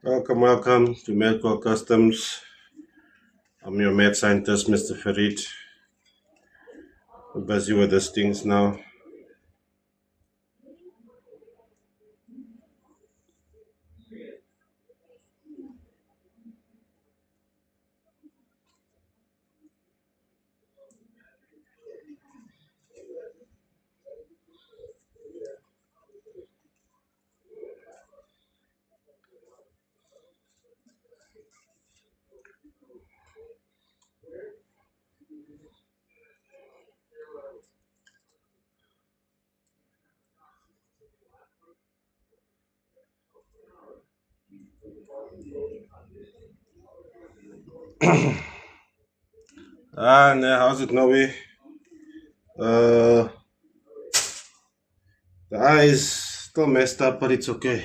Welcome to Medical Customs. I'm your med scientist, Mr. Farid. We're busy with these things now. How's it, Noe? Uh, the eye is still messed up, but it's okay.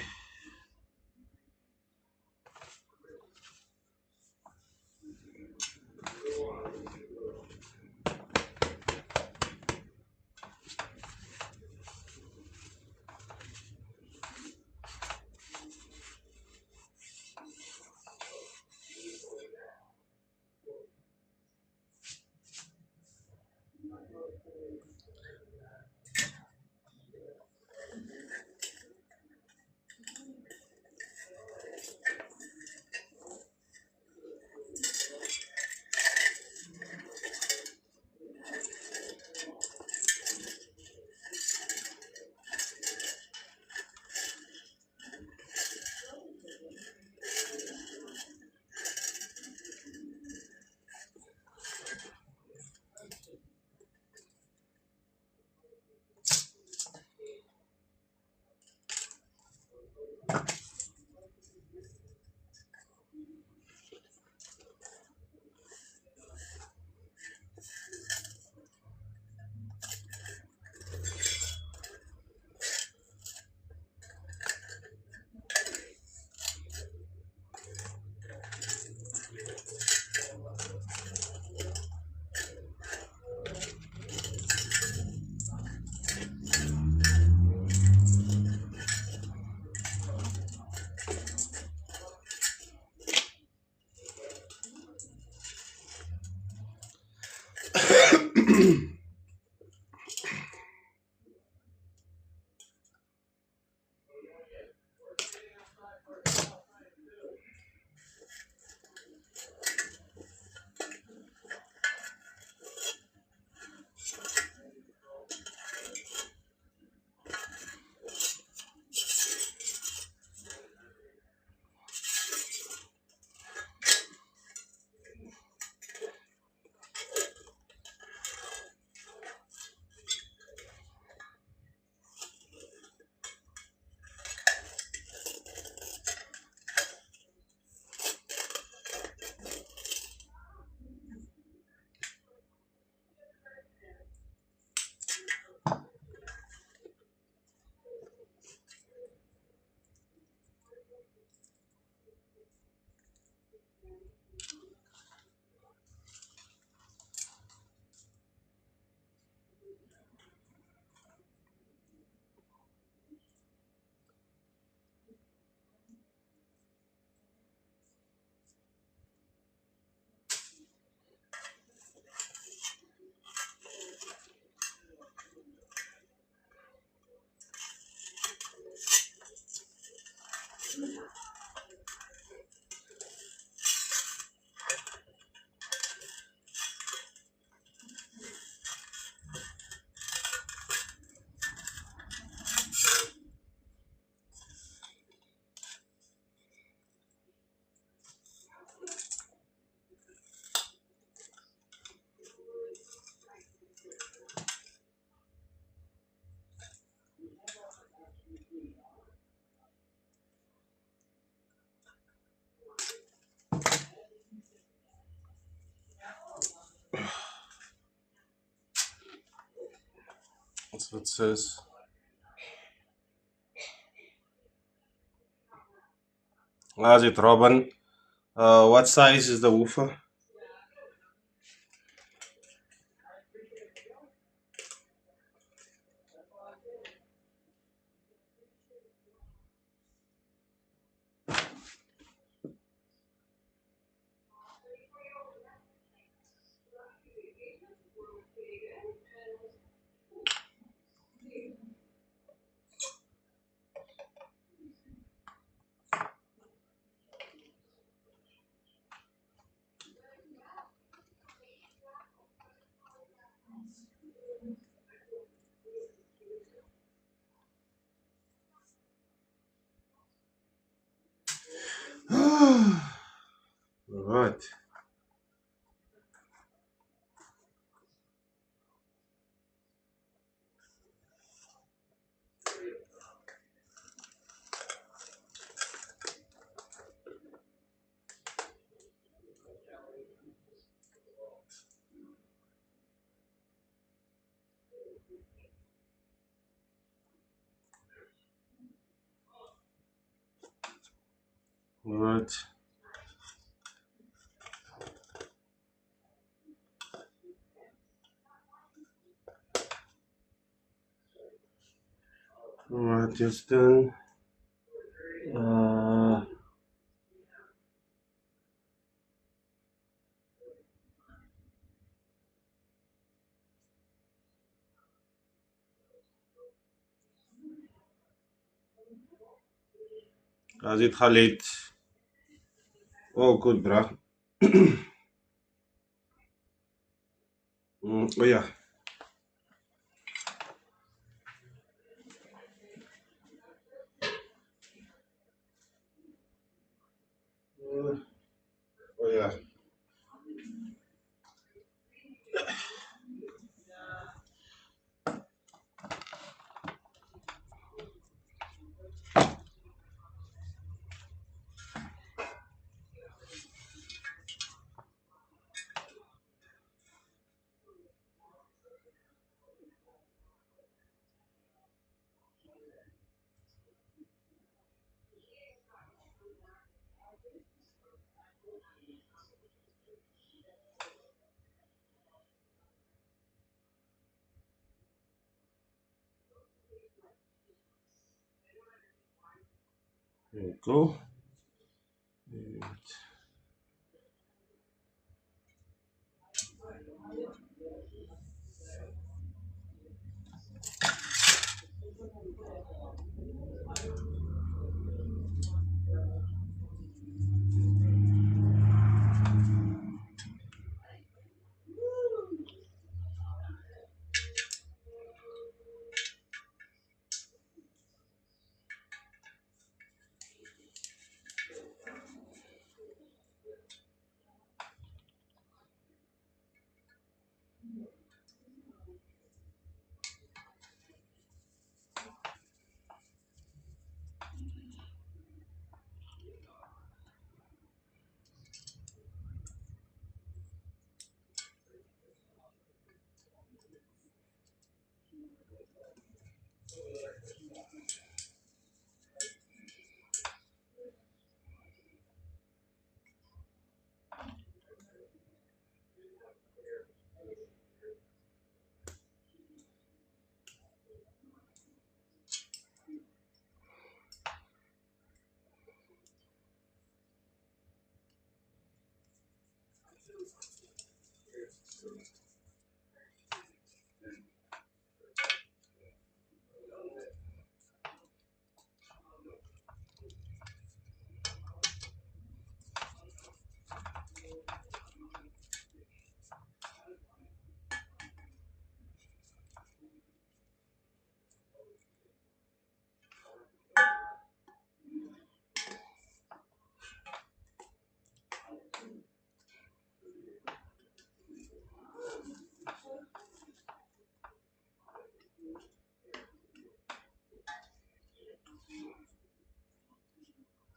That's what it says. How's it, Robin? What size is the woofer? Alright. Alright, just done. As it Khalid. Oh, good, bruh. Oh, yeah. Oh, yeah. There you go.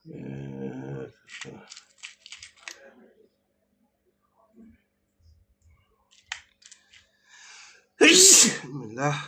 Yeah. Bismillah.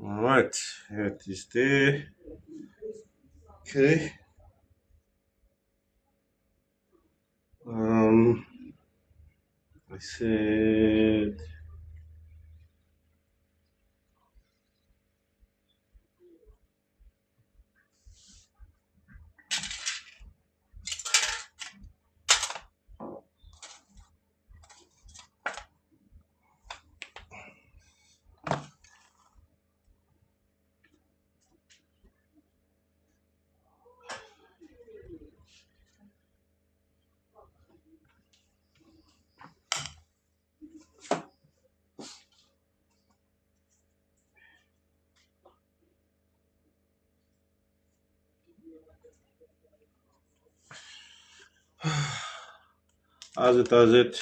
Alright, it is there. Okay. Um, I said As it does it.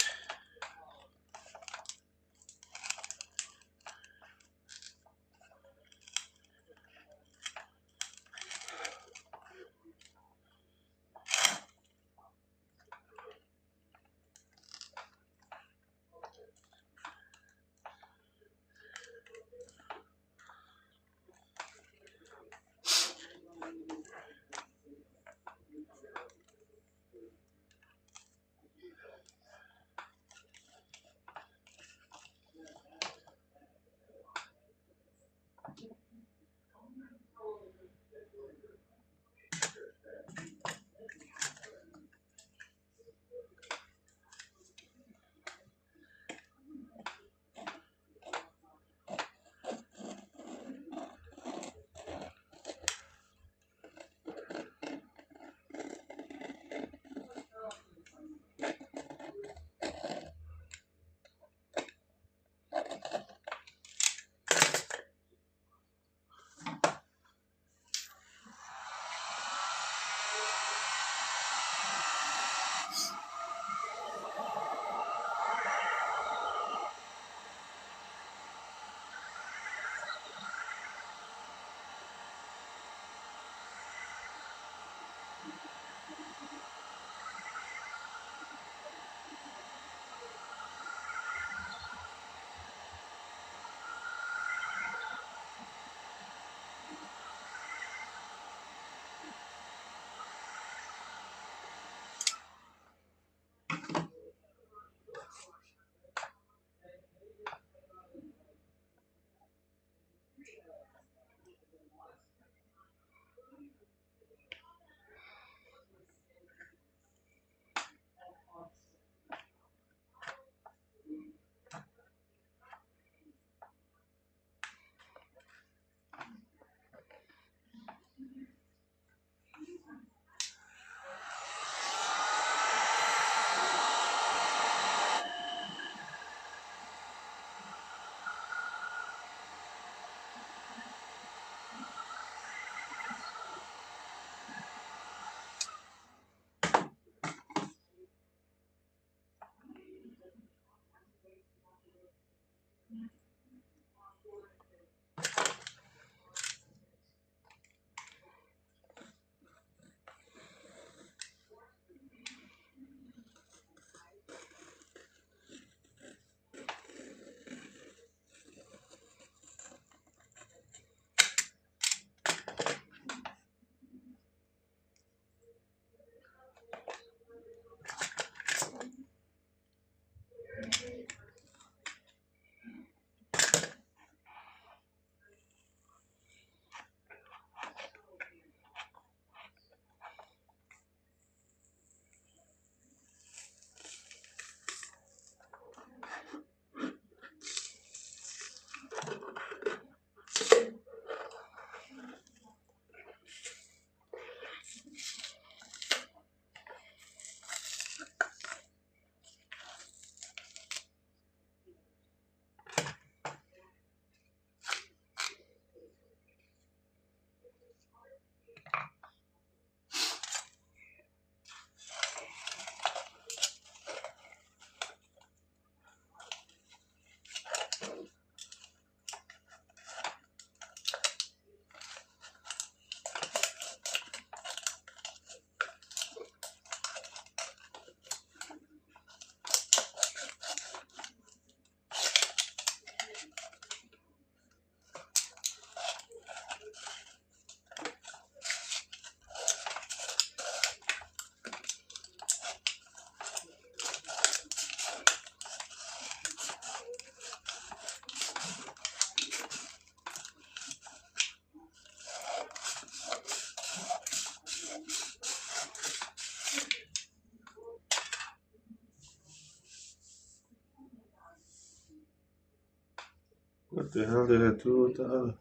What the hell did I do with the other?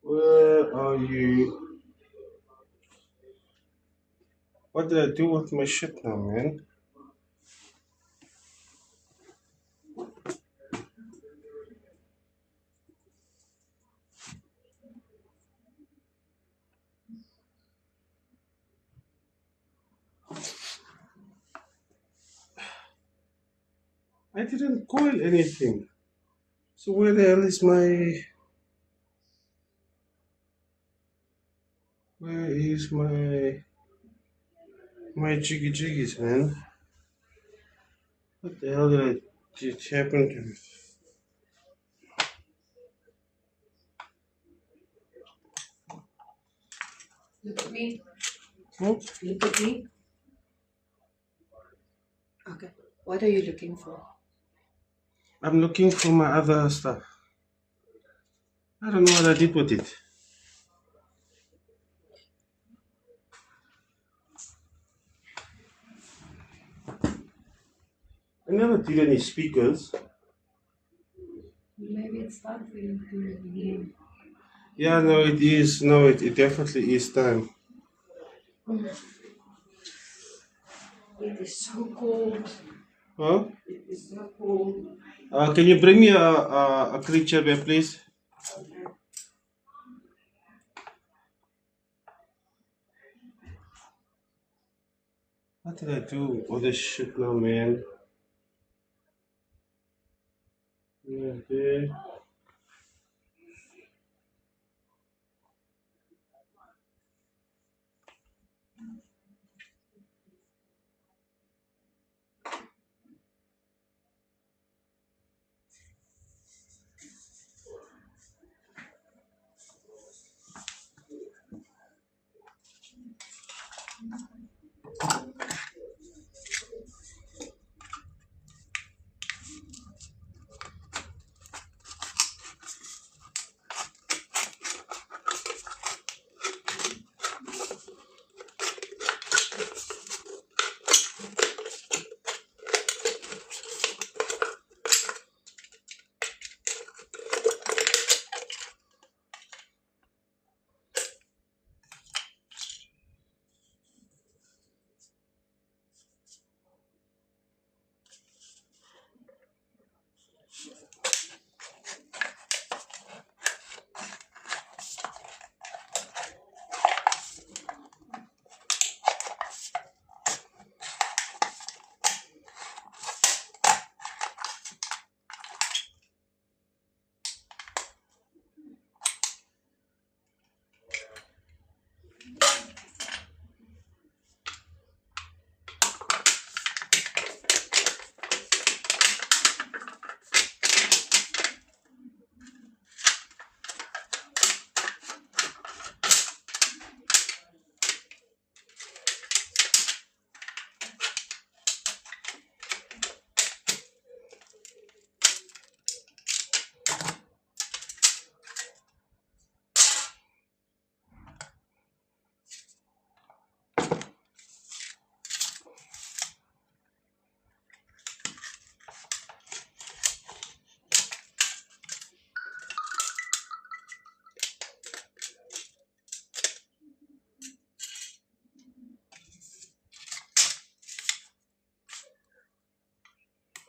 Where are you? What did I do with my shit now, man? I didn't coil anything. So where the hell is my jiggy jiggies, man? What the hell did happen to me? Look at me. Hmm? Look at me. Okay. What are you looking for? I'm looking for my other stuff. I don't know what I did with it. I never did any speakers. Maybe it's time for you to begin. Yeah, no, it is. No, it definitely is time. It is so cold. Huh? It is so cold. Can you bring me a creature bear, please? What did I do with all this shit now, man? Yeah, okay.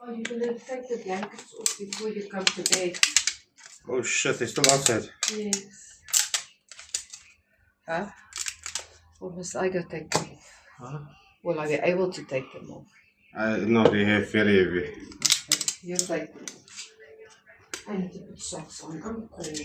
Are you gonna take the blankets off before you come to bed? Oh shit, they're still outside. Yes. Huh? Or must I go take them off? Huh? Will I be able to take them off? No, they have very heavy. Okay. You take them off. I need to put socks on. I'm cold.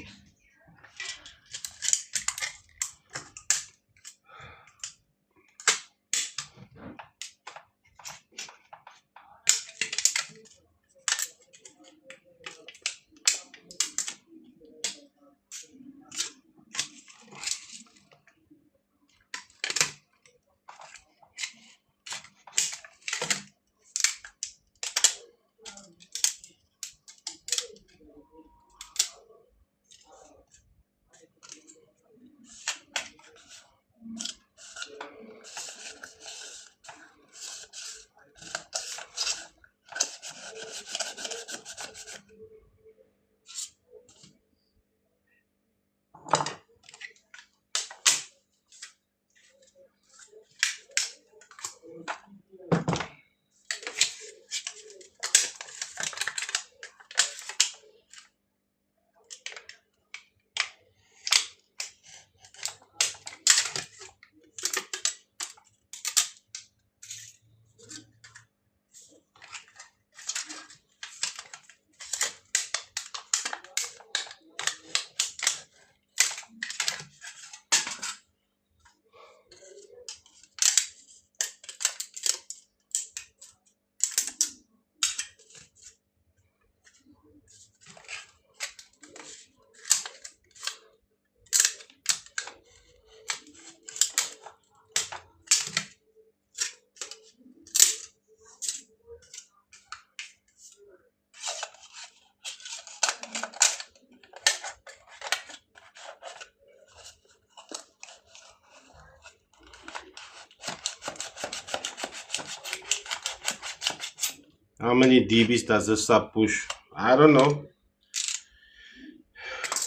How many dBs does this sub push? I don't know.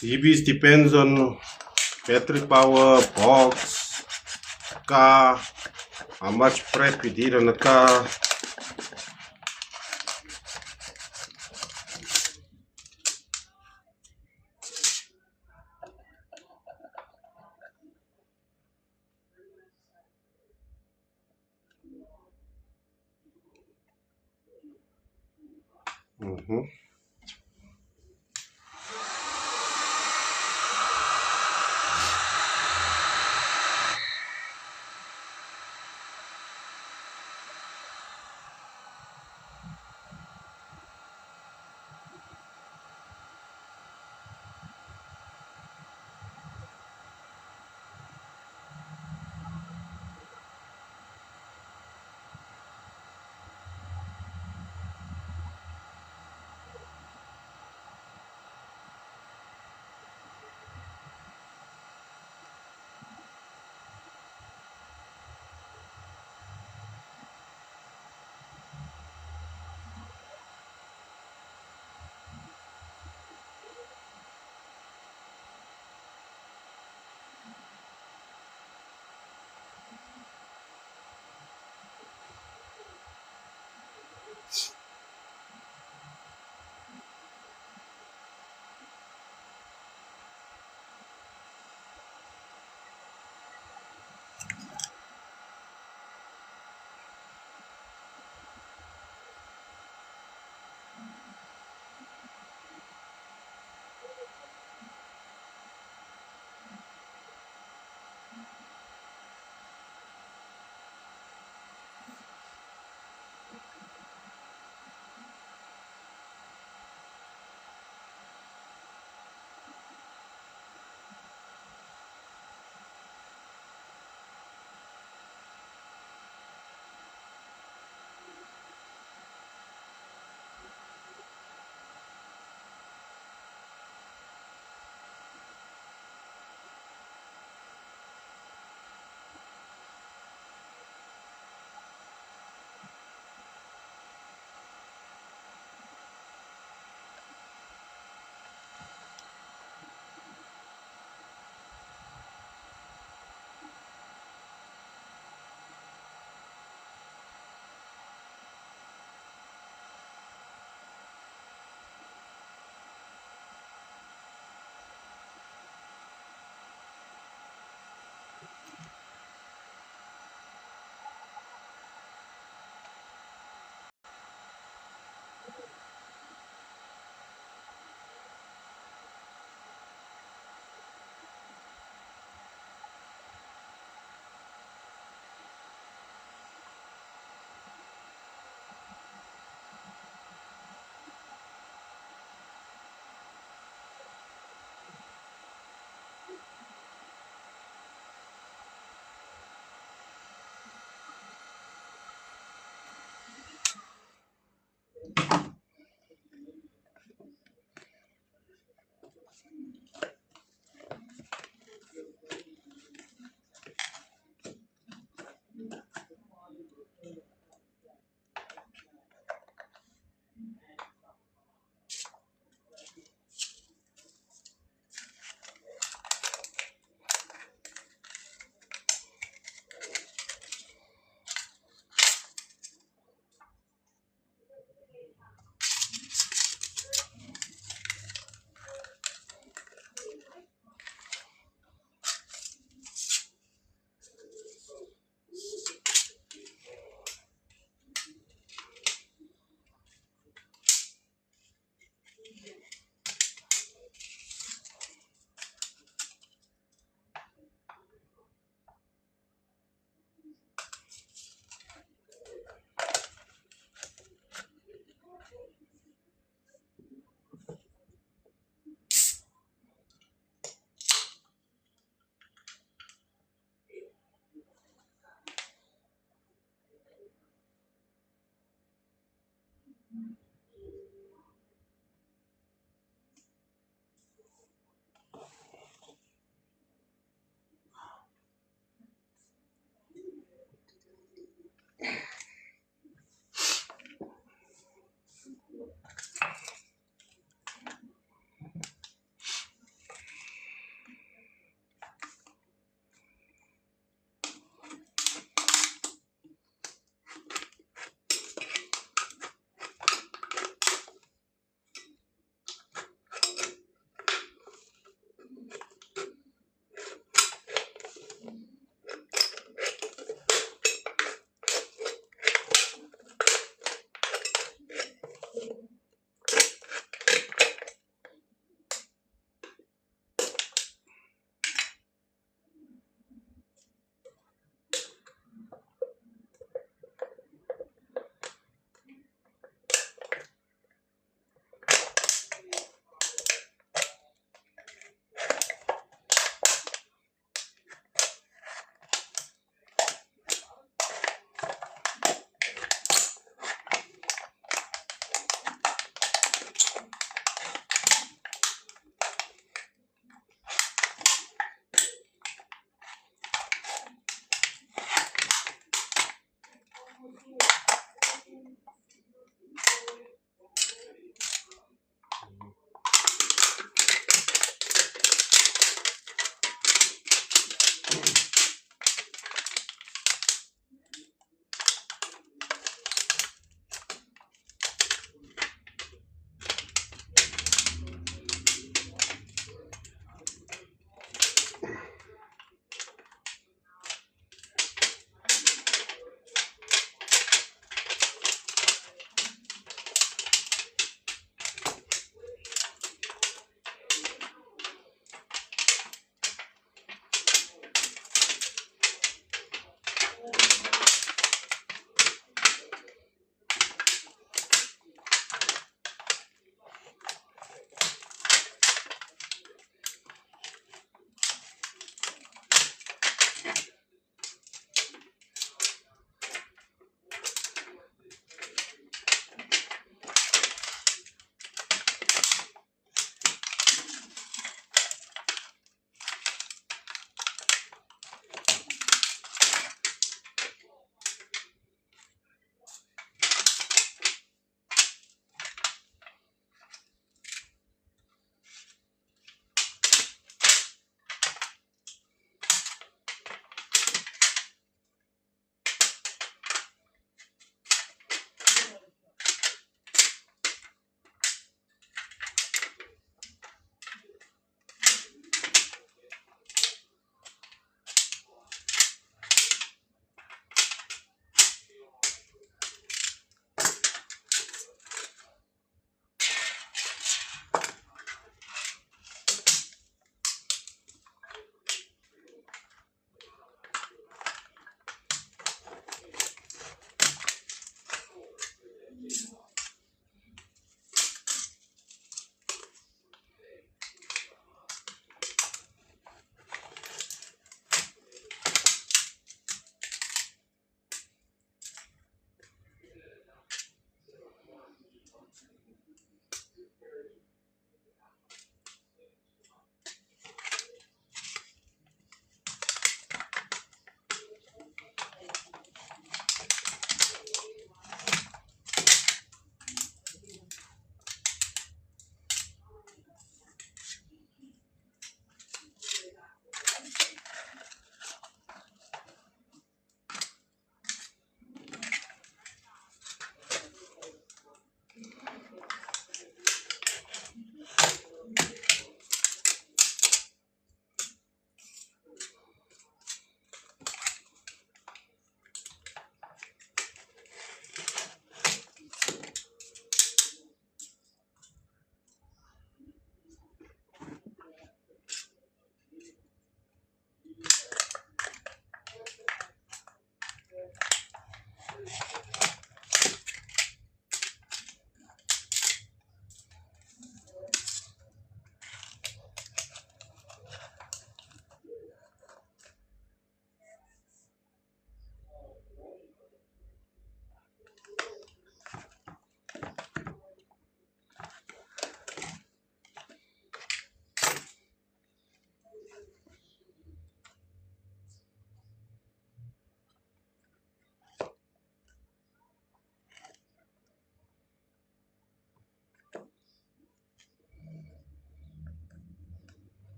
dBs depends on battery power, box, car, how much prep you did on the car. Mhm.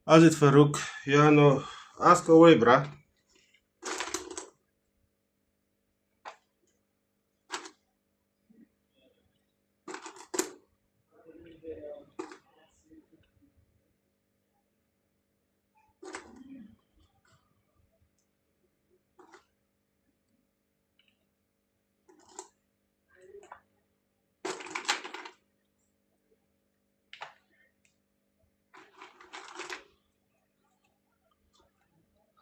How's it, Farouk? Yeah, no. Ask away, bruh.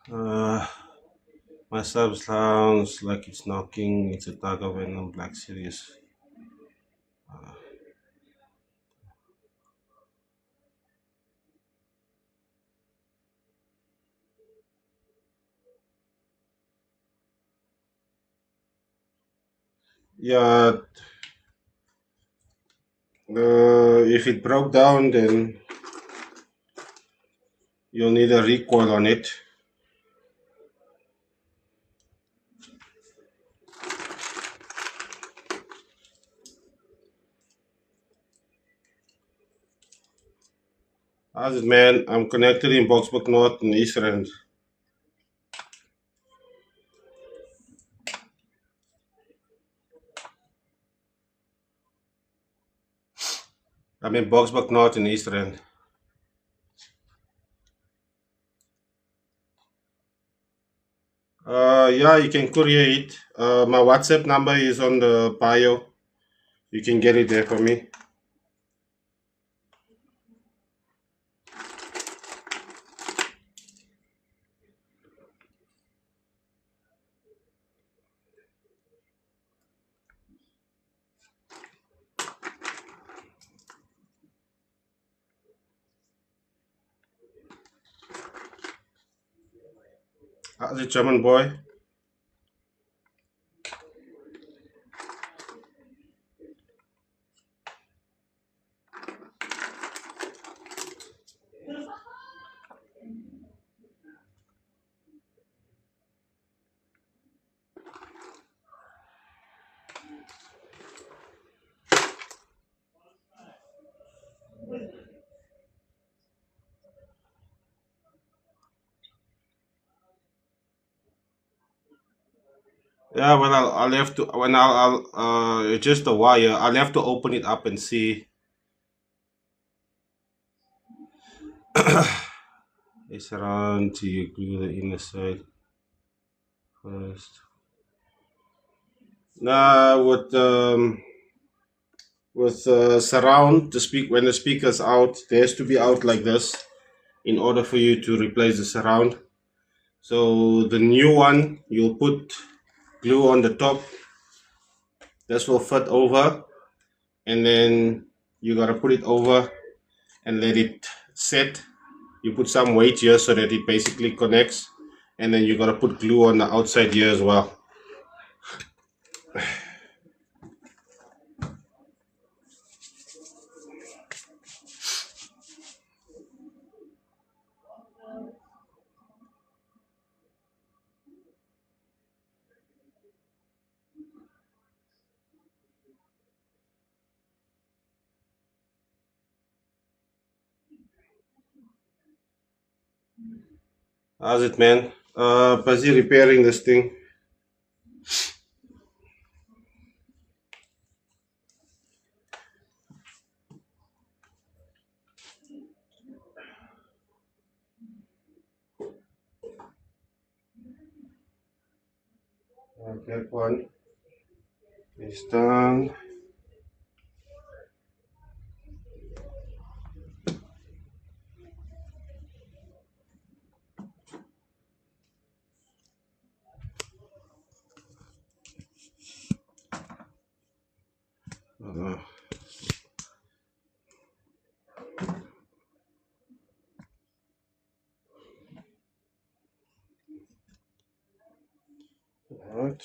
Uh, my sub sounds like it's knocking. It's a tag of venom black series. Yeah, if it broke down, then you'll need a recoil on it. How's it, man? I'm connected in Boxburg North and East Rand. I'm in Boxburg North and East Rand. Yeah, you can courier it. My WhatsApp number is on the bio. You can get it there for me. How's it, German boy? Yeah, well, I'll have to when it's just a wire. I'll have to open it up and see. It's around to you glue the inner side first. Now with surround the speak when the speaker's out, there has to be out like this in order for you to replace the surround. So the new one you'll put glue on the top. This will fit over, and then you gotta put it over and let it set. You put some weight here so that it basically connects, and then you gotta put glue on the outside here as well. How's it, man? Busy repairing this thing. That one is done. Uh, right.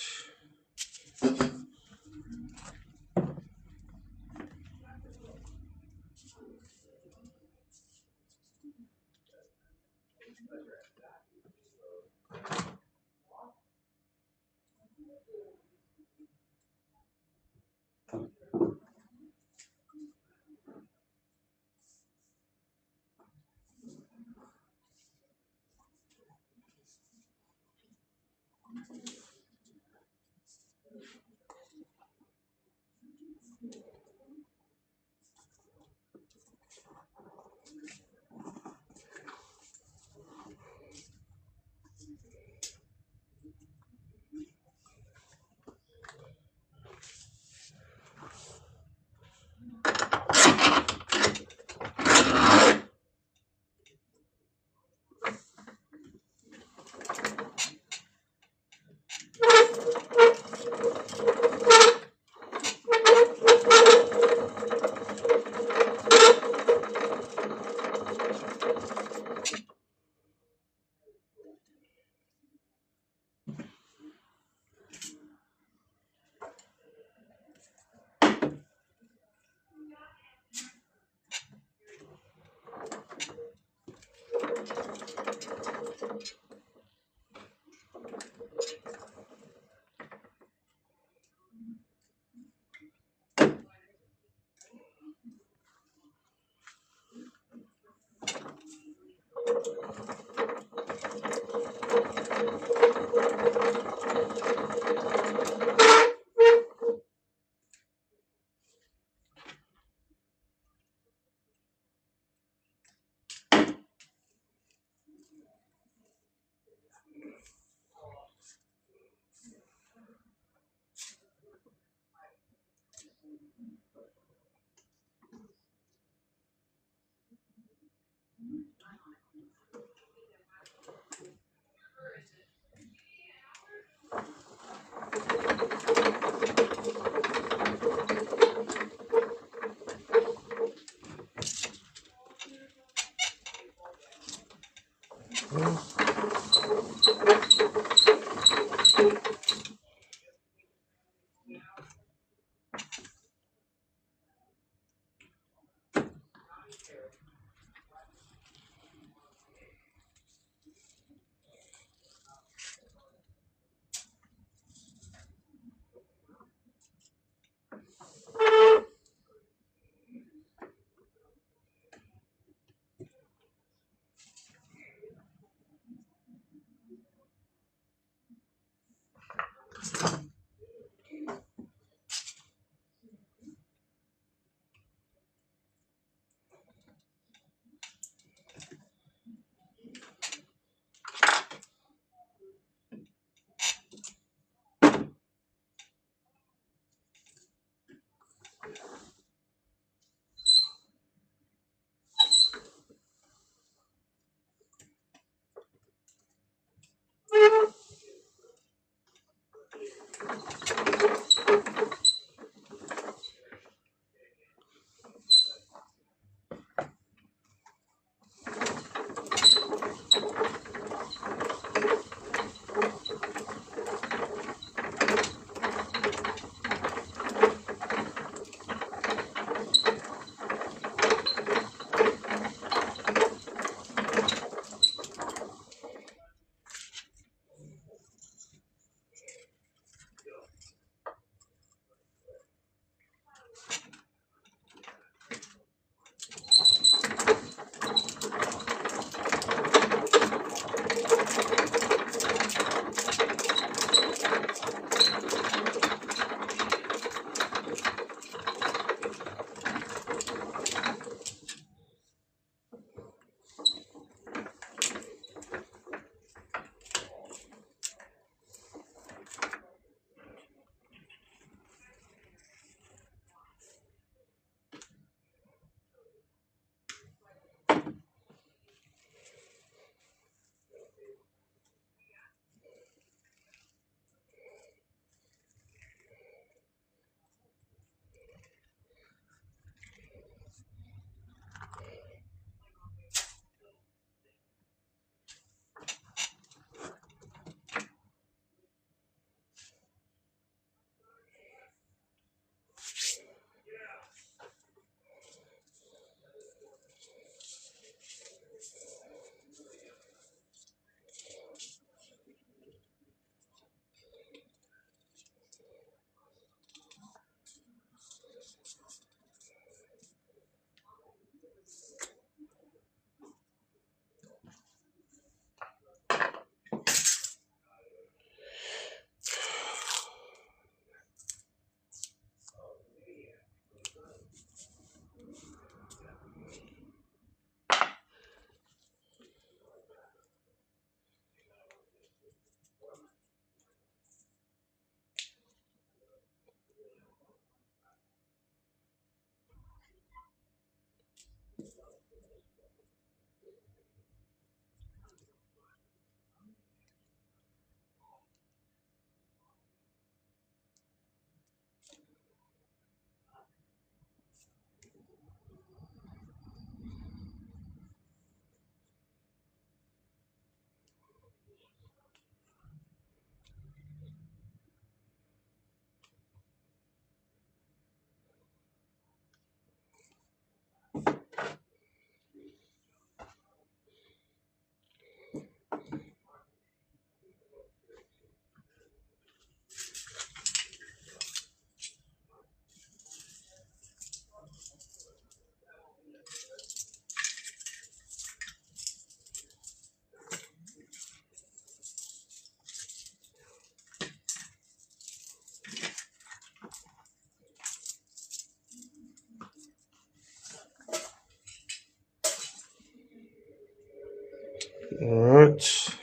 Alright.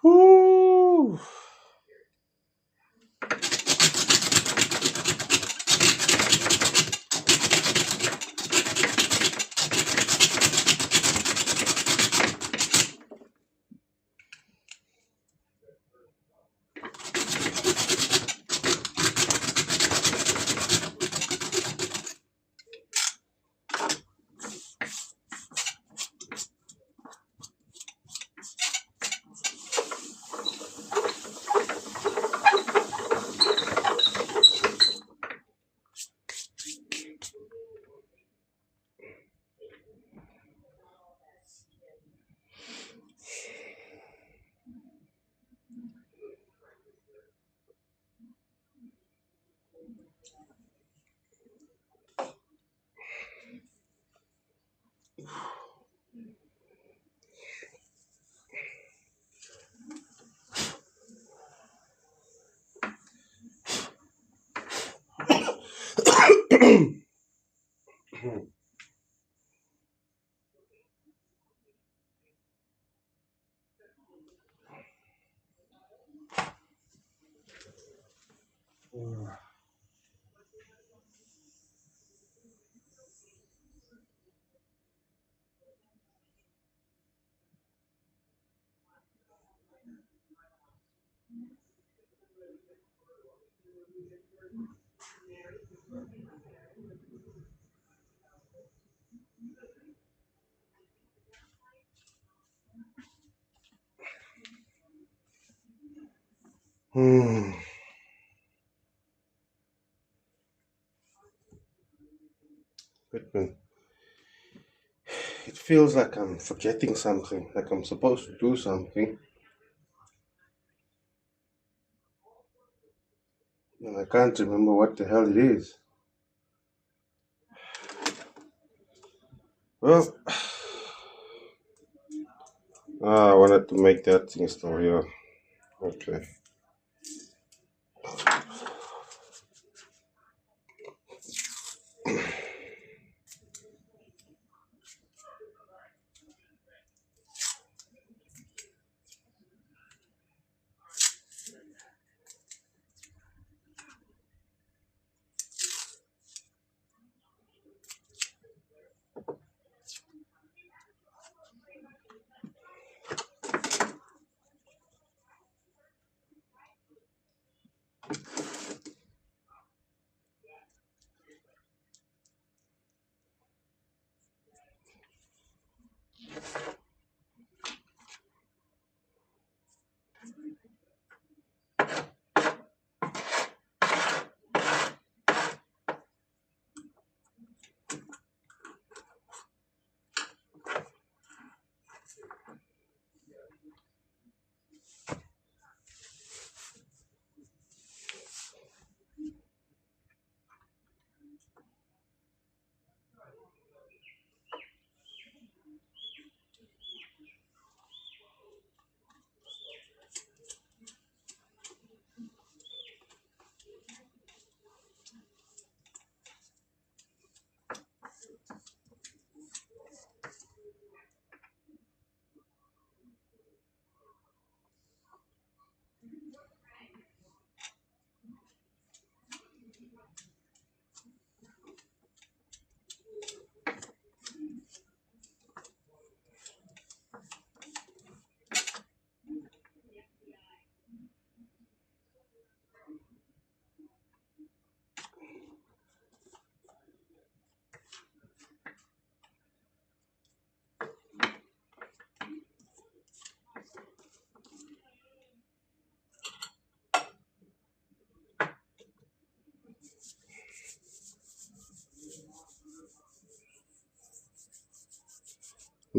Whoo! Hmm. Goodman. It feels like I'm forgetting something, like I'm supposed to do something, and I can't remember what the hell it is. Well, I wanted to make that thing still here. Okay.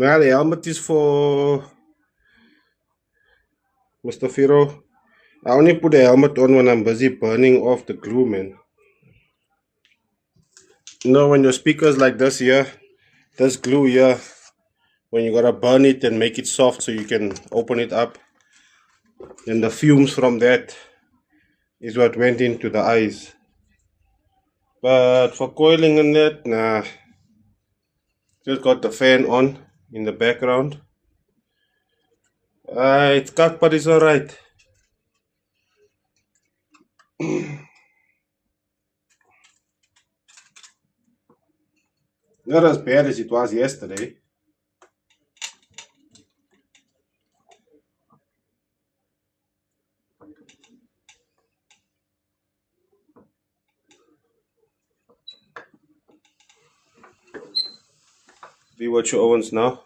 Now the helmet is for Mr. Firo. I only put the helmet on when I'm busy burning off the glue, man. You know, when your speaker's like this here, this glue here, when you gotta burn it and make it soft so you can open it up, then the fumes from that is what went into the eyes. But for coiling and that, nah, just got the fan on in the background. It's cut, but it's alright. Not as bad as it was yesterday. Be what your ovens now.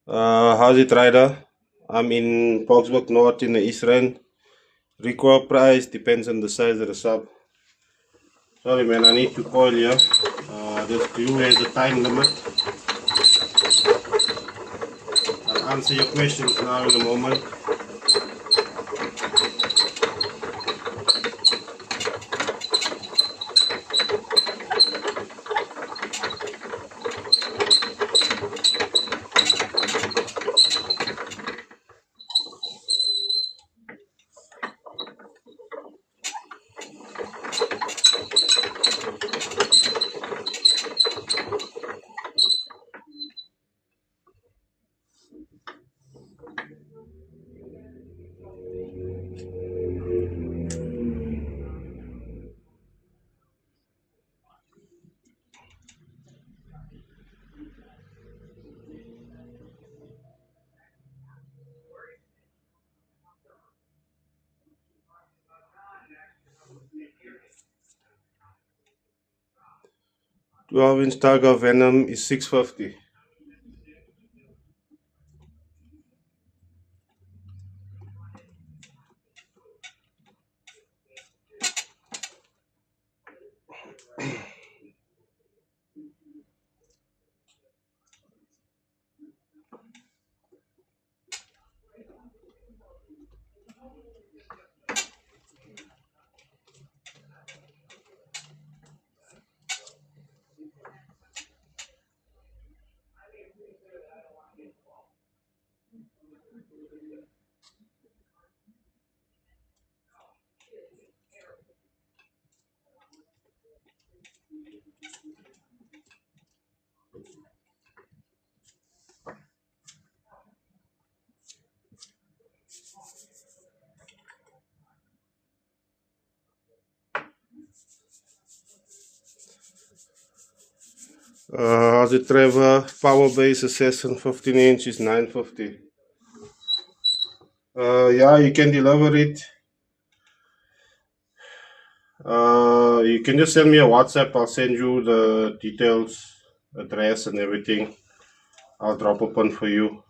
How's it, Ryder? I'm in Boxburg North in the East Rand. Recoil price depends on the size of the sub. Sorry, man, I need to call you. This glue has a time limit. I'll answer your questions now in a moment. Twelve-inch Tiger Venom is $650. How's it, Trevor? Powerbass Assassin 15-inch is $950. Yeah, you can deliver it. You can just send me a WhatsApp. I'll send you the details, address, and everything. I'll drop a pin for you.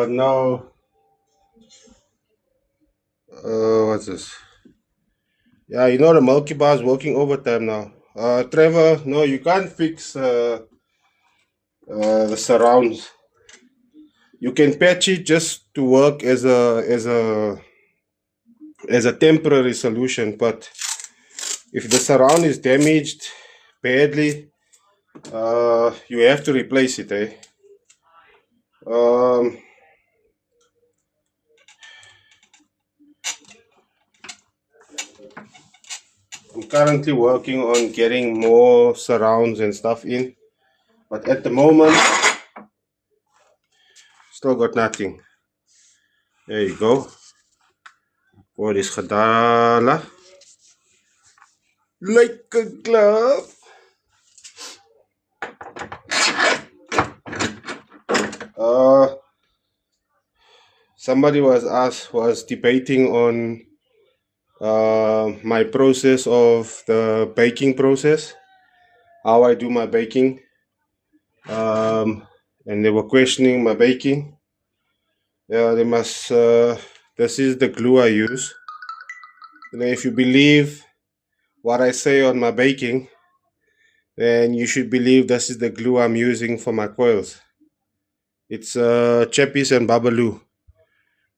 No. What's this? Yeah, the Milky Bar is working overtime now. Trevor, no, you can't fix the surrounds. You can patch it just to work as a temporary solution, but if the surround is damaged badly, you have to replace it. Um, I'm currently working on getting more surrounds and stuff in, but at the moment, still got nothing. There you go. What is gedala? Like a glove. Uh, Somebody was debating on my process of the baking process, how I do my baking, and they were questioning my baking. Yeah, they must. This is the glue I use. If you believe what I say on my baking, then you should believe this is the glue I'm using for my coils. It's Chappies and Babalu.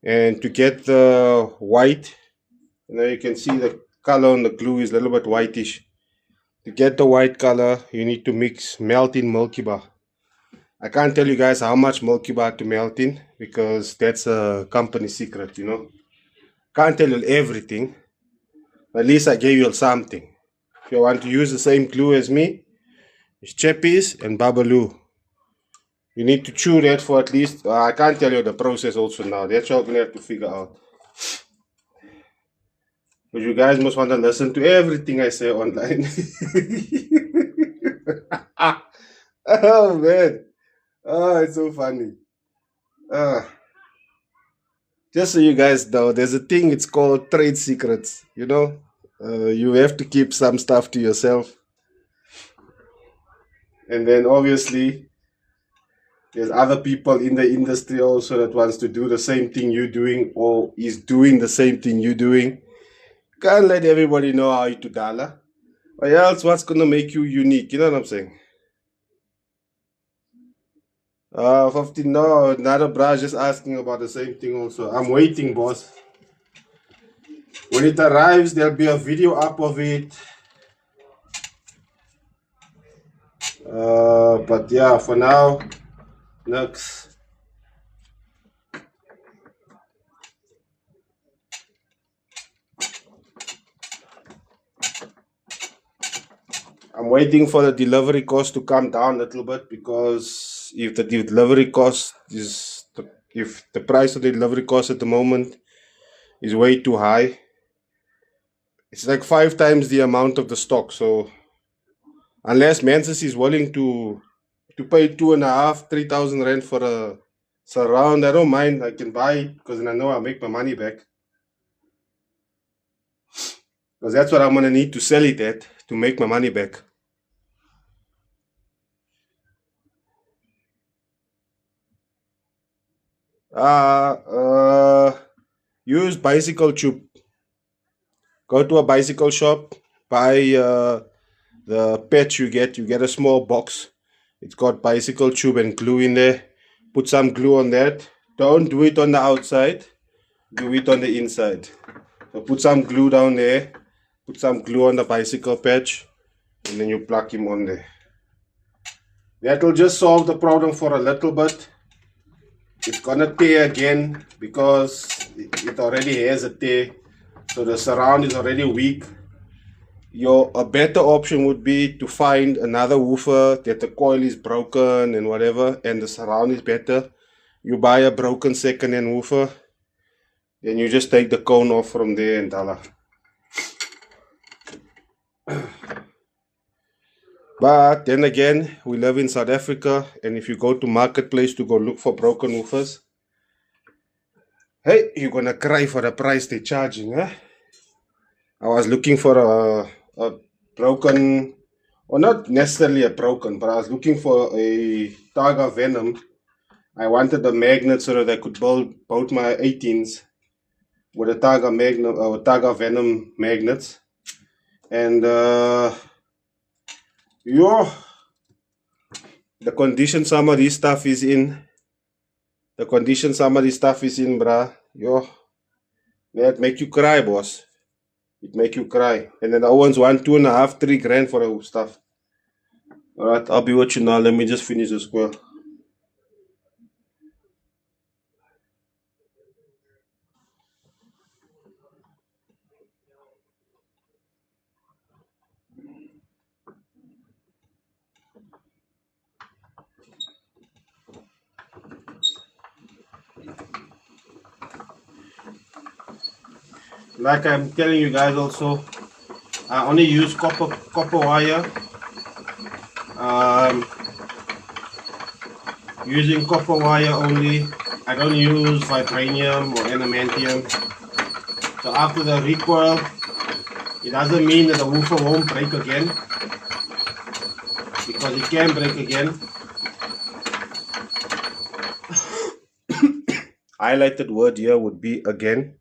And to get the white, you can see the color on the glue is a little bit whitish. To get the white color, you need to melt in Milky Bar. I can't tell you guys how much Milky Bar to melt in because that's a company secret, Can't tell you everything. At least I gave you something. If you want to use the same glue as me, it's Chappies and Babalu. You need to chew that for at least, I can't tell you the process also now. That's what you're going to have to figure out. But you guys must want to listen to everything I say online. Oh, man. Oh, it's so funny. Uh, just so you guys know, there's a thing, it's called trade secrets, You have to keep some stuff to yourself. And then obviously, there's other people in the industry also that wants to do the same thing you're doing or is doing the same thing you're doing. Can't let everybody know how you do dollar. Or else what's gonna make you unique? You know what I'm saying? 15, no, another brush just asking about the same thing also. I'm waiting, boss. When it arrives, there'll be a video up of it. But yeah, for now, Nux. I'm waiting for the delivery cost to come down a little bit because if the delivery cost is, if the price of the delivery cost at the moment is way too high, it's like 5 times the amount of the stock. So unless Mansus is willing to pay 2.5, 3,000 rand for a surround, I don't mind. I can buy it because then I know I'll make my money back. Because that's what I'm gonna need to sell it at to make my money back. Use bicycle tube. Go to a bicycle shop, buy the patch you get. You get a small box. It's got bicycle tube and glue in there. Put some glue on that. Don't do it on the outside. Do it on the inside. So put some glue down there. Put some glue on the bicycle patch. And then you plug him on there. That will just solve the problem for a little bit. It's gonna tear again because it already has a tear. So the surround is already weak. A better option would be to find another woofer that the coil is broken and whatever, and the surround is better. You buy a broken second-hand woofer, then you just take the cone off from there and dollar. But then again, we live in South Africa, and if you go to marketplace to go look for broken woofers, hey, you're gonna cry for the price they're charging, huh? I was looking for a broken, or not necessarily a broken, but I was looking for a Targa Venom. I wanted the magnet so that I could build both my 18s with a Targa Venom magnets. And yo, The condition some of this stuff is in. The condition some of this stuff is in, bruh. Yo, that make you cry, boss. It make you cry. And then the ones 1, 2.5, 3 grand for the stuff. Alright, I'll be with you now. Let me just finish the square. Like I'm telling you guys also, I only use copper wire. Using copper wire only. I don't use vibranium or adamantium. So after the recoil, it doesn't mean that the woofer won't break again, because it can break again. Highlighted word here would be again.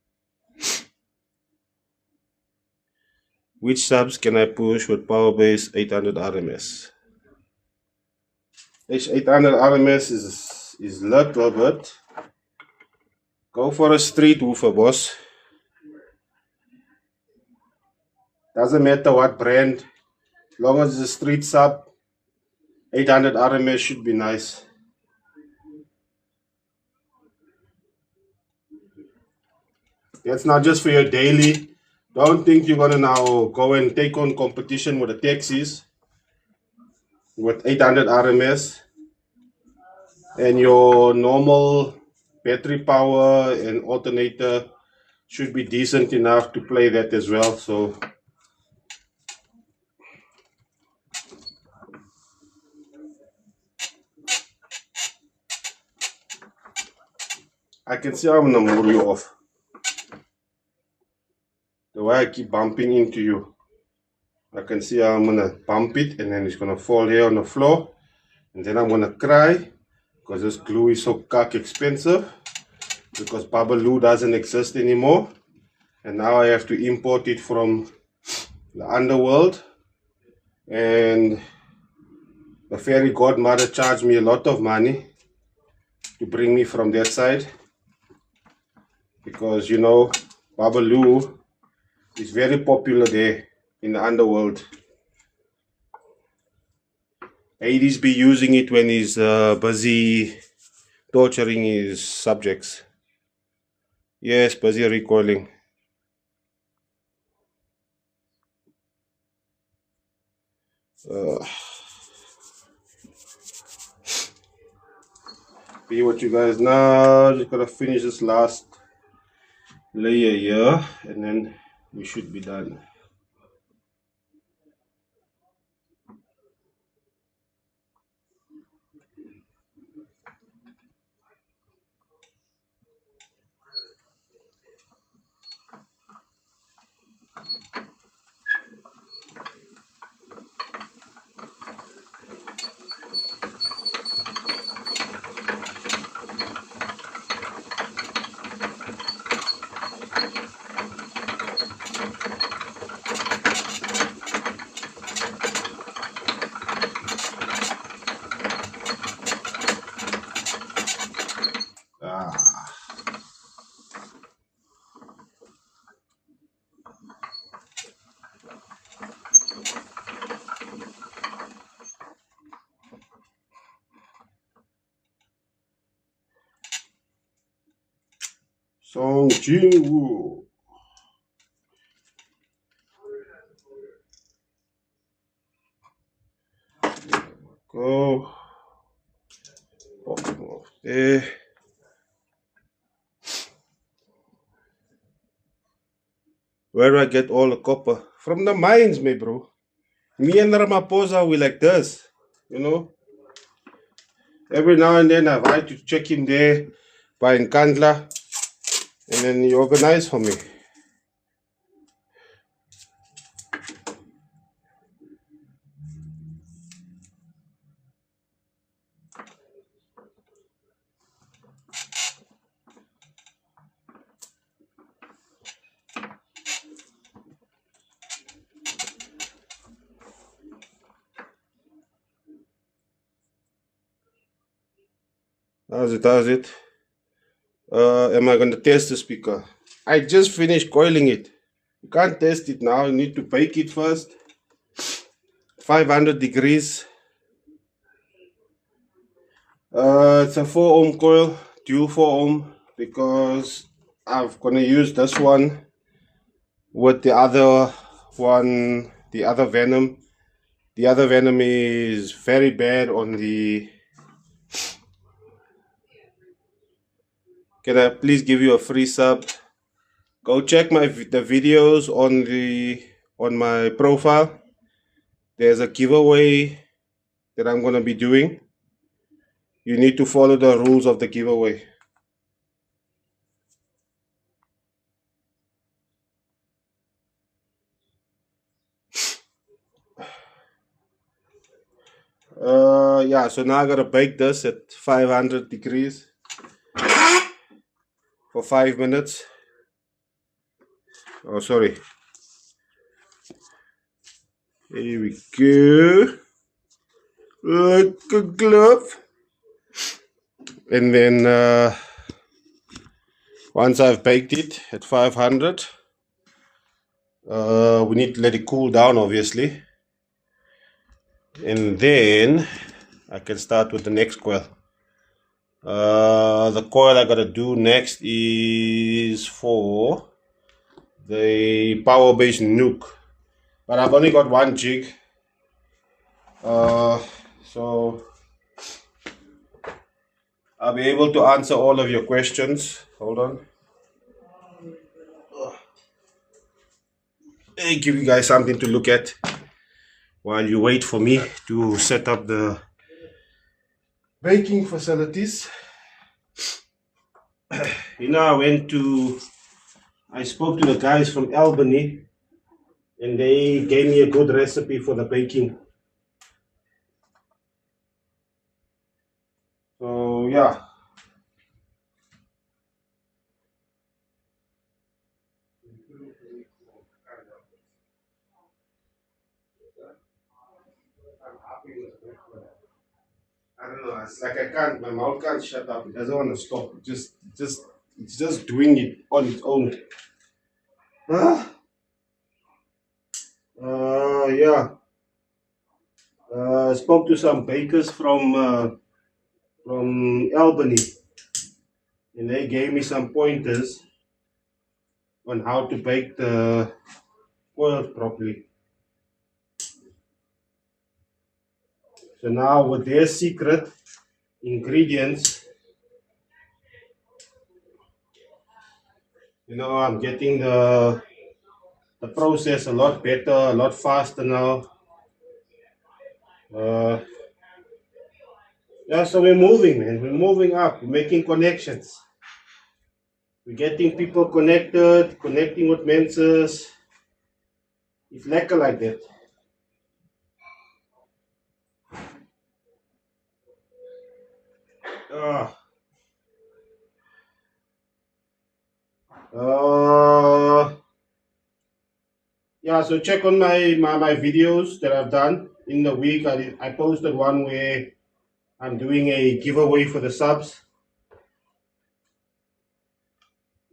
Which subs can I push with powerbass 800 RMS? H800 RMS is little bit. Go for a street woofer, boss. Doesn't matter what brand, as long as it's a street sub, 800 RMS should be nice. That's not just for your daily. Don't think you're gonna now go and take on competition with the taxis with 800 RMS, and your normal battery power and alternator should be decent enough to play that as well. So I can see I'm gonna move you off. The way I keep bumping into you, I can see I'm gonna bump it and then it's gonna fall here on the floor, and then I'm gonna cry because this glue is so cuck expensive, because Babalu doesn't exist anymore, and now I have to import it from the underworld, and the fairy godmother charged me a lot of money to bring me from that side, because you know Babalu is very popular there in the underworld. Hades be using it when he's busy torturing his subjects. Yes, busy recoiling. Be with you guys now. Just gotta finish this last layer here, and then we should be done. Song Jin Woo. Go. Pop him off there. Where do I get all the copper? From the mines, me bro. Me and Ramaphosa, we like this, you know. Every now and then I write to check him there by Nkandla, and then he organize for me. How's it? Am I going to test the speaker? I just finished coiling it. You can't test it now. You need to bake it first. 500 degrees. It's a 4 ohm coil, dual 4 ohm, because I'm gonna use this one with the other one, the other venom. The other venom is very bad on the. Can I please give you a free sub? Go check the videos on my profile. There's a giveaway that I'm gonna be doing. You need to follow the rules of the giveaway. Yeah, so now I gotta bake this at 500 degrees for 5 minutes. Oh, sorry. Here we go. Like a glove. And then once I've baked it at 500, we need to let it cool down, obviously. And then I can start with the next coil. The coil I gotta do next is for the powerbass Nuke. But I've only got one jig. So I'll be able to answer all of your questions. Hold on. Hey, give you guys something to look at while you wait for me to set up the baking facilities. You know, I spoke to the guys from Albany and they gave me a good recipe for the baking. So, yeah. I don't know. It's like I can't. My mouth can't shut up. It doesn't want to stop. It's just doing it on its own. Huh? Yeah. I spoke to some bakers from Albany, and they gave me some pointers on how to bake the coils properly. So now with their secret ingredients, I'm getting the process a lot better, a lot faster now. Uh, yeah, so we're moving, man. We're moving up. We're making connections. We're getting people connected, connecting with menses. It's lekker like that. Ah. Yeah, so check on my videos that I've done in the week. I posted one where I'm doing a giveaway for the subs.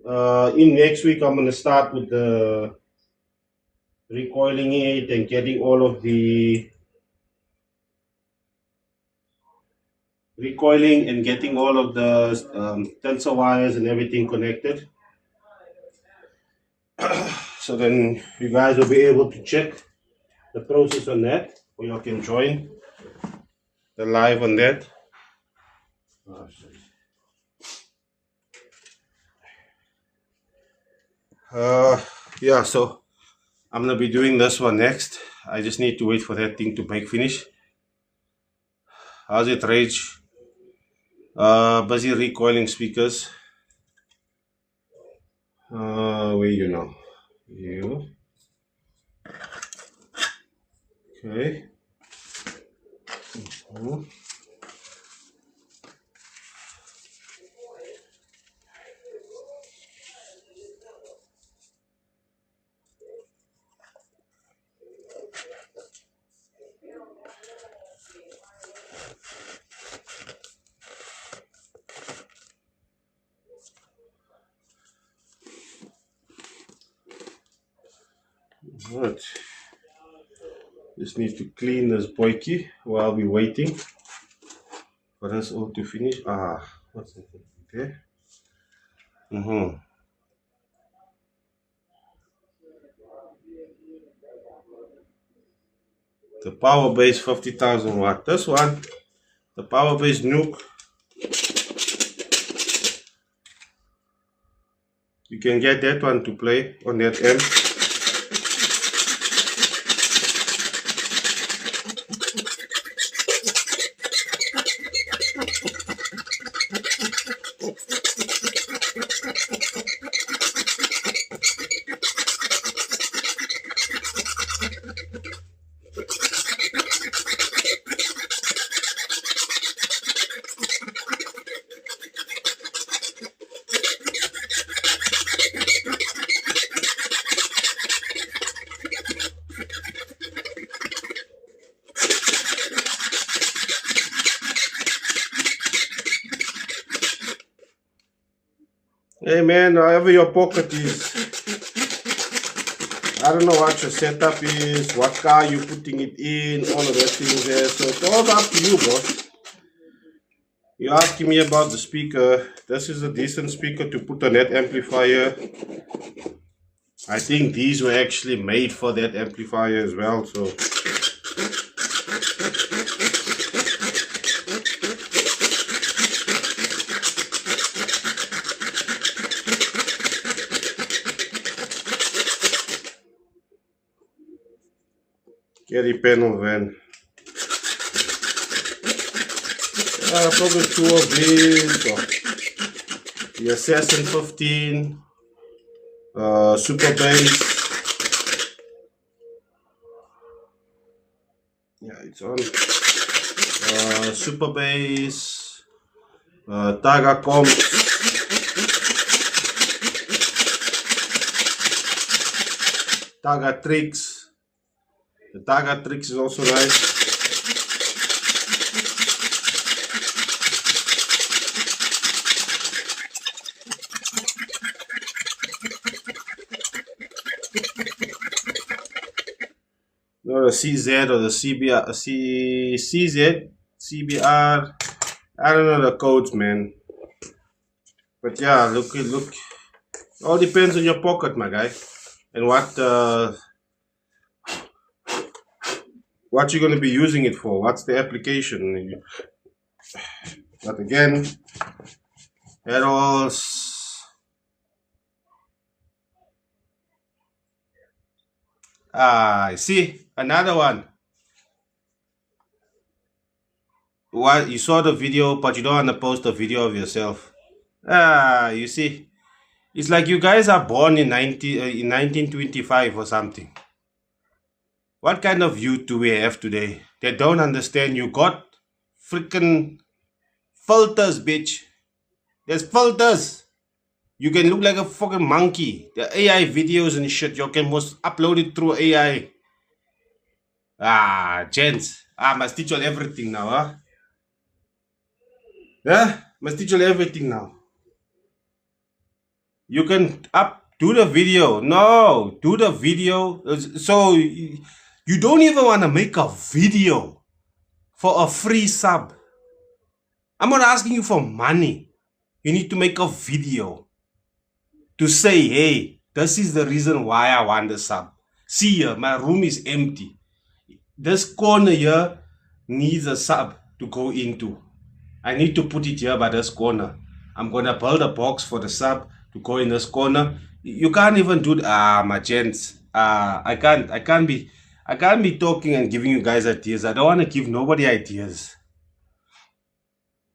In next week, I'm gonna start with the recoiling it and getting all of the recoiling and getting all of the tensor wires and everything connected. So then you guys will be able to check the process on that, or you can join the live on that. Oh, yeah, so I'm gonna be doing this one next. I just need to wait for that thing to bake finish. How's it, Rage? Busy recoiling speakers. Where you know? You. Okay. Mhm. Alright. Just need to clean this boykie while we're waiting for us all to finish. What's that? Okay. The power base 50,000 watt. This one, the power base Nuke. You can get that one to play on that amp. Hey man, however your pocket is, I don't know what your setup is, what car you're putting it in, all of that things there. So it's all up to you, bro. You're asking me about the speaker. This is a decent speaker to put on that amplifier. I think these were actually made for that amplifier as well. So carry panel van. Probably two of these. The Assassin 15. Super bass. Yeah, it's on. Super bass. Taga comps. Taga tricks. The Taga tricks is also nice. No, the CZ or the CBR, CZ, CBR. I don't know the codes, man. But yeah, look. All depends on your pocket, my guy, and what you're going to be using it for. What's the application? But again, that all. I see another one. What, you saw the video, but you don't want to post a video of yourself. You see, it's like you guys are born in 1925 or something. What kind of youth do we have today? They don't understand. You got freaking filters, bitch. There's filters. You can look like a fucking monkey. The AI videos and shit, you can most upload it through AI. Gents. I must teach you everything now, huh? Yeah? Must teach you everything now. You can do the video. No, do the video. So you don't even want to make a video for a free sub. I'm not asking you for money. You need to make a video to say, hey, this is the reason why I want the sub. See here, my room is empty. This corner here needs a sub to go into. I need to put it here by this corner. I'm gonna build a box for the sub to go in this corner. You can't even do my gents. I can't be talking and giving you guys ideas. I don't want to give nobody ideas.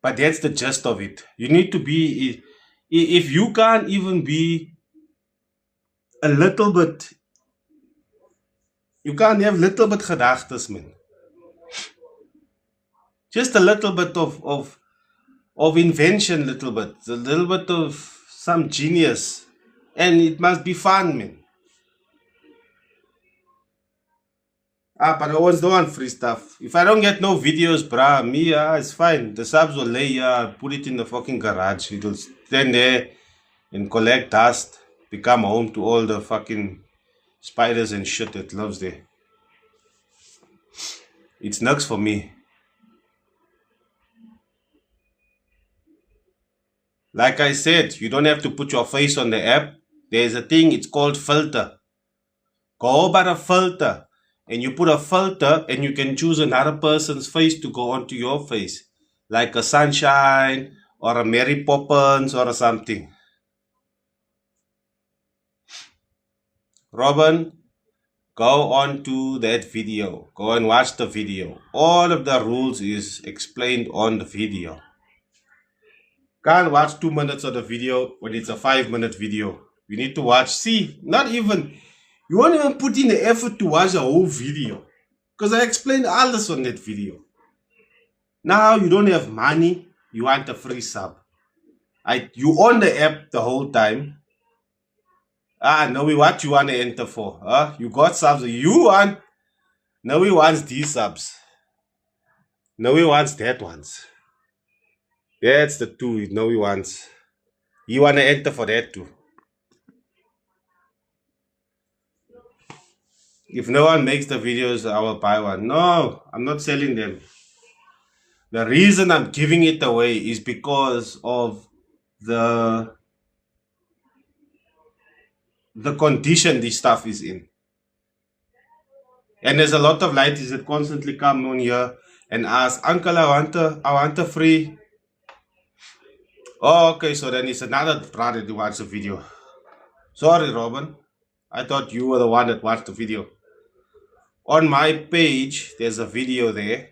But that's the gist of it. You need to be, if you can't even be a little bit, you can't have little bit gedagtes, man. Just a little bit of invention, a little bit of some genius, and it must be fun, man. But I always don't want free stuff. If I don't get no videos, bruh, it's fine. The subs will lay here, put it in the fucking garage. It'll stand there and collect dust, become home to all the fucking spiders and shit that lives there. It's nuts for me. Like I said, you don't have to put your face on the app. There's a thing, it's called filter. Go by the filter. And you put a filter and you can choose another person's face to go onto your face. Like a sunshine or a Mary Poppins or something. Robin, go on to that video. Go and watch the video. All of the rules is explained on the video. Can't watch 2 minutes of the video when it's a 5-minute video. You need to watch. See, not even, you won't even put in the effort to watch the whole video. Because I explained all this on that video. Now you don't have money, you want a free sub. You on the app the whole time. No, what you want to enter for? You got subs. You want. No, we wants these subs. No, we wants that ones. That's the two. No, we wants. You want to enter for that too. If no one makes the videos, I will buy one. No, I'm not selling them. The reason I'm giving it away is because of the condition this stuff is in. And there's a lot of ladies that constantly come on here and ask, Uncle, I want a free. Oh, okay, so then it's another brother that watch the video. Sorry, Robin. I thought you were the one that watched the video. On my page, there's a video there.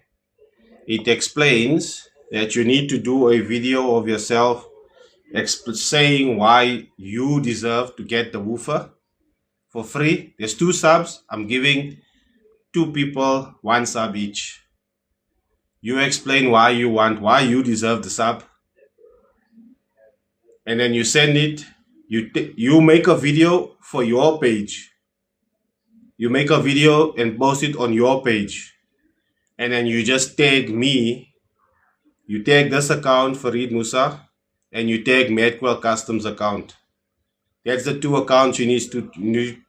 It explains that you need to do a video of yourself saying why you deserve to get the woofer for free. There's 2 subs. I'm giving 2 people 1 sub each. You explain why you deserve the sub. And then you send it. You make a video for your page. You make a video and post it on your page. And then you just tag me. You tag this account, Farid Musa, and you tag M.A.D Customs account. That's the 2 accounts you need to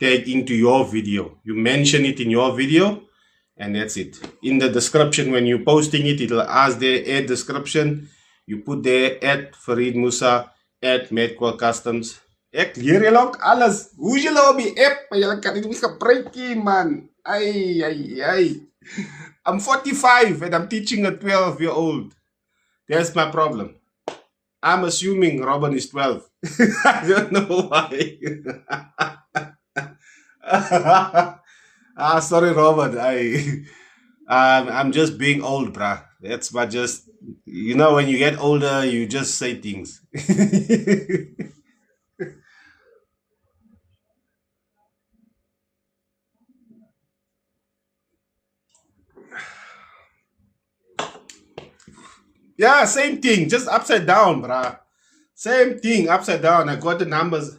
tag into your video. You mention it in your video, and that's it. In the description, when you're posting it, it'll ask there, add description. You put there, at Farid Musa, at M.A.D Customs. Ek leer julle ook alles. Hoe julle op die app, maar julle kan dit nie gebruik nie, man. Ay. I'm 45 and I'm teaching a 12-year-old. That's my problem. I'm assuming Robin is 12. I don't know why. Sorry, Robin. I'm just being old, bruh. That's my just, when you get older, you just say things. Yeah, same thing, just upside down, bruh. Same thing, upside down. I got the numbers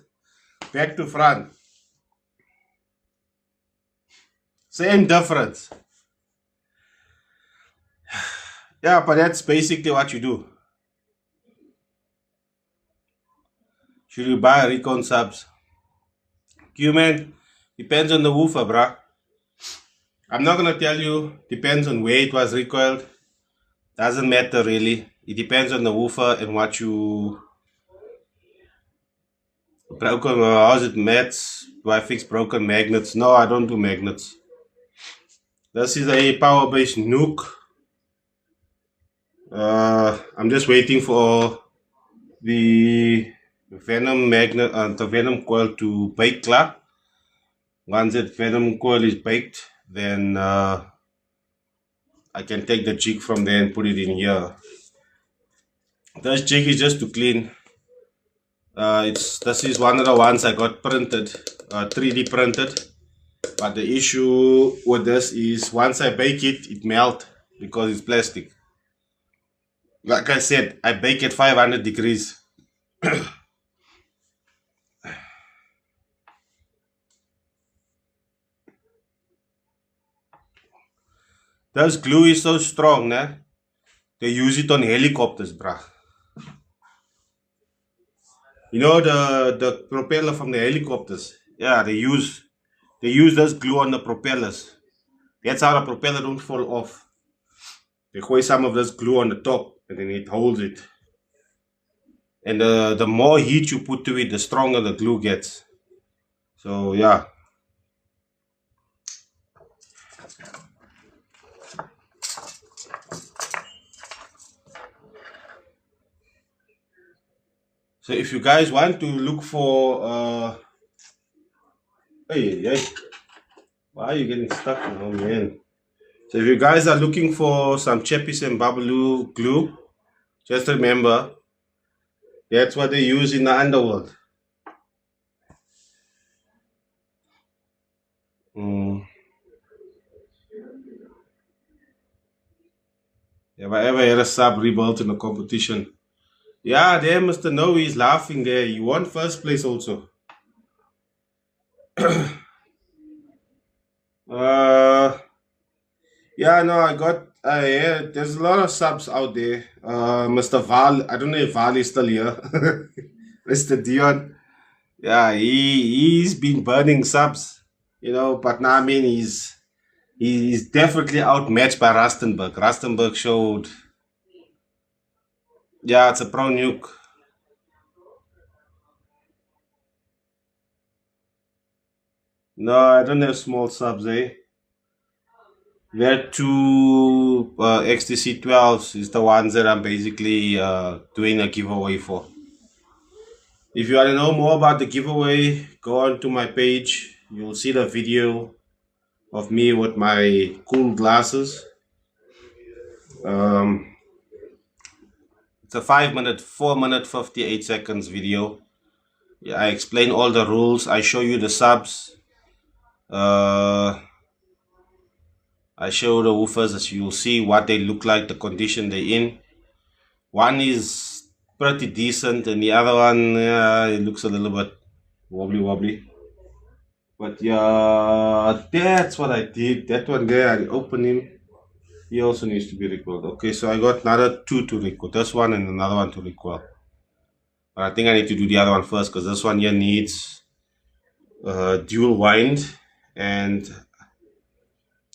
back to front. Same difference. Yeah, but that's basically what you do. Should you buy recon subs? Q-Man, depends on the woofer, bruh. I'm not gonna tell you, depends on where it was recoiled. Doesn't matter really. It depends on the woofer and what you broken. How's it mats? Do I fix broken magnets? No, I don't do magnets. This is a power-based Nuke. I'm just waiting for the venom magnet, the venom coil to bake clear. Once that venom coil is baked, then I can take the jig from there and put it in here. This jig is just to clean. This is one of the ones I got printed, 3D printed. But the issue with this is once I bake it, it melts because it's plastic. Like I said, I bake at 500 degrees. This glue is so strong, né? They use it on helicopters, bruh. You know the propeller from the helicopters? Yeah, they use They use this glue on the propellers. That's how the propeller don't fall off. They put some of this glue on the top and then it holds it. And the more heat you put to it, the stronger the glue gets. So yeah. So if you guys want to look for hey, why are you getting stuck now, man? So if you guys are looking for some Chappies and Babalu glue, just remember that's what they use in the underworld. Have I ever had a sub rebuilt in a competition? Yeah, there, Mr. Noe is laughing there. You won first place also. uh, yeah, no, I got. Yeah, there's a lot of subs out there. Mr. Val, I don't know if Val is still here. Mr. Dion, yeah, he's been burning subs, But now I mean he's definitely outmatched by Rustenburg. Rustenburg showed, yeah, it's a pro nuke. No, I don't have small subs, eh? There two XTC 12s is the ones that I'm basically doing a giveaway for. If you want to know more about the giveaway, go on to my page. You'll see the video of me with my cool glasses. It's a 5 minute, 4 minute, 58 seconds video. Yeah, I explain all the rules. I show you the subs. I show the woofers as you'll see what they look like, the condition they're in. One is pretty decent, and the other one, it looks a little bit wobbly. But yeah, that's what I did. That one there, I opened him. He also needs to be recalled. Okay, so I got another two to recall. This one and another one to recall. But I think I need to do the other one first because this one here needs dual wind. And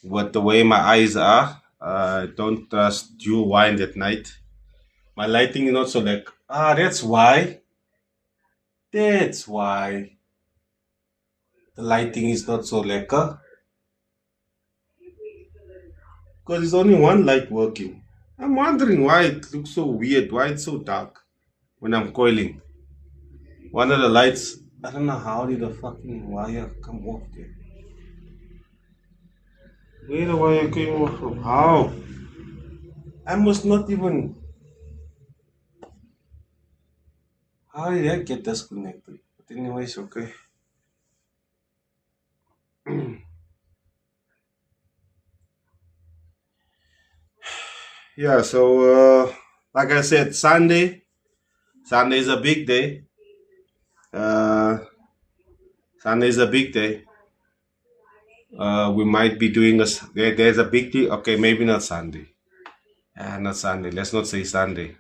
with the way my eyes are, I don't trust dual wind at night. My lighting is not so like, that's why. That's why the lighting is not so lekker. Because there's only one light working. I'm wondering why it looks so weird, why it's so dark when I'm coiling. One of the lights, I don't know how did the fucking wire come off there. Where the wire came off from? How? I must not even. How did I get disconnected? But anyways, okay. Yeah, so like I said, Sunday is a big day. Sunday is a big day. We might be doing there's a big deal. Okay, maybe not Sunday. Not Sunday. Let's not say Sunday.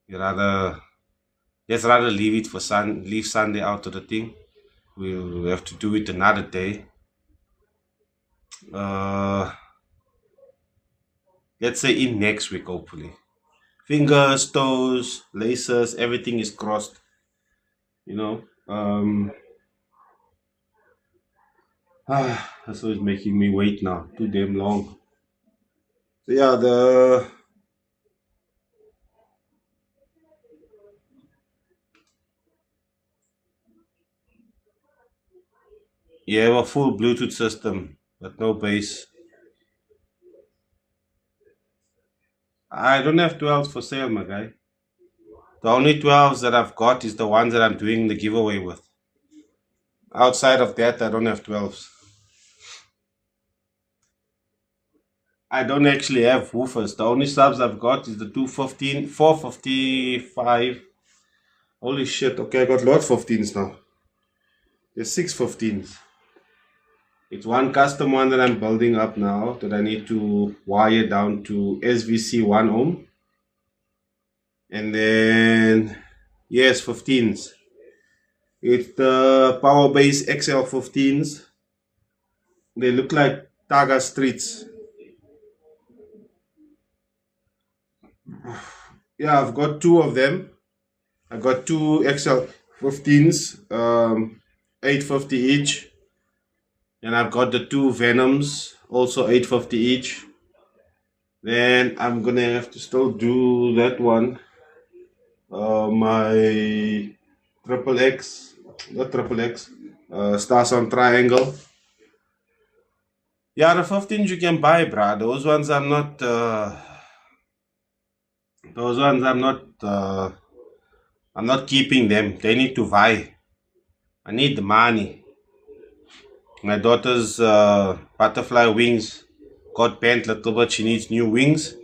Let's rather leave it for leave Sunday out of the thing. We'll have to do it another day. Let's say in next week, hopefully. Fingers, toes, laces, everything is crossed. That's always making me wait now. Too damn long. So yeah, you have a full Bluetooth system, but no bass. I don't have 12s for sale, my guy. The only 12s that I've got is the ones that I'm doing the giveaway with. Outside of that, I don't have 12s. I don't actually have woofers. The only subs I've got is the 215, 455. Holy shit, okay, I got lot 15s now. There's 615s. It's one custom one that I'm building up now that I need to wire down to SVC 1 ohm. And then, yes, 15s. It's the powerbass XL 15s. They look like Taga streets. Yeah, I've got two of them. I got two XL15s, 850 each. And I've got the two Venoms, also 850 each. Then I'm gonna have to still do that one. My triple X, not triple X, Stars on Triangle. Yeah, the 15s you can buy, bruh. Those ones I'm not. Those ones I'm not. I'm not keeping them. They need to buy. I need the money. My daughter's butterfly wings got bent a little bit. She needs new wings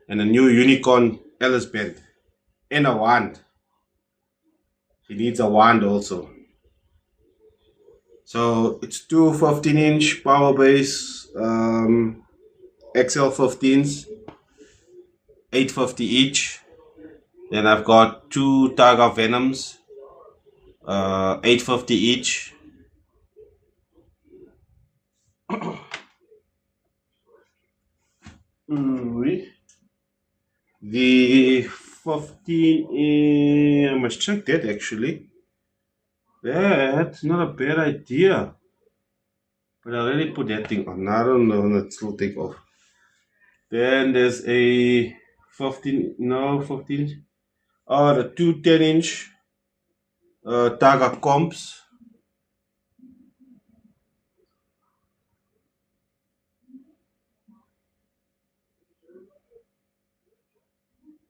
and a new unicorn Ellis bent and a wand. She needs a wand also. So it's two 15-inch power base XL15s, 850 each. Then I've got two Targa Venoms, 850 each. The 15, I must check that actually. That's not a bad idea. But I already put that thing on. I don't know, let's still take off. Then there's a 15, no, 15. Oh, the two 10-inch Targa comps.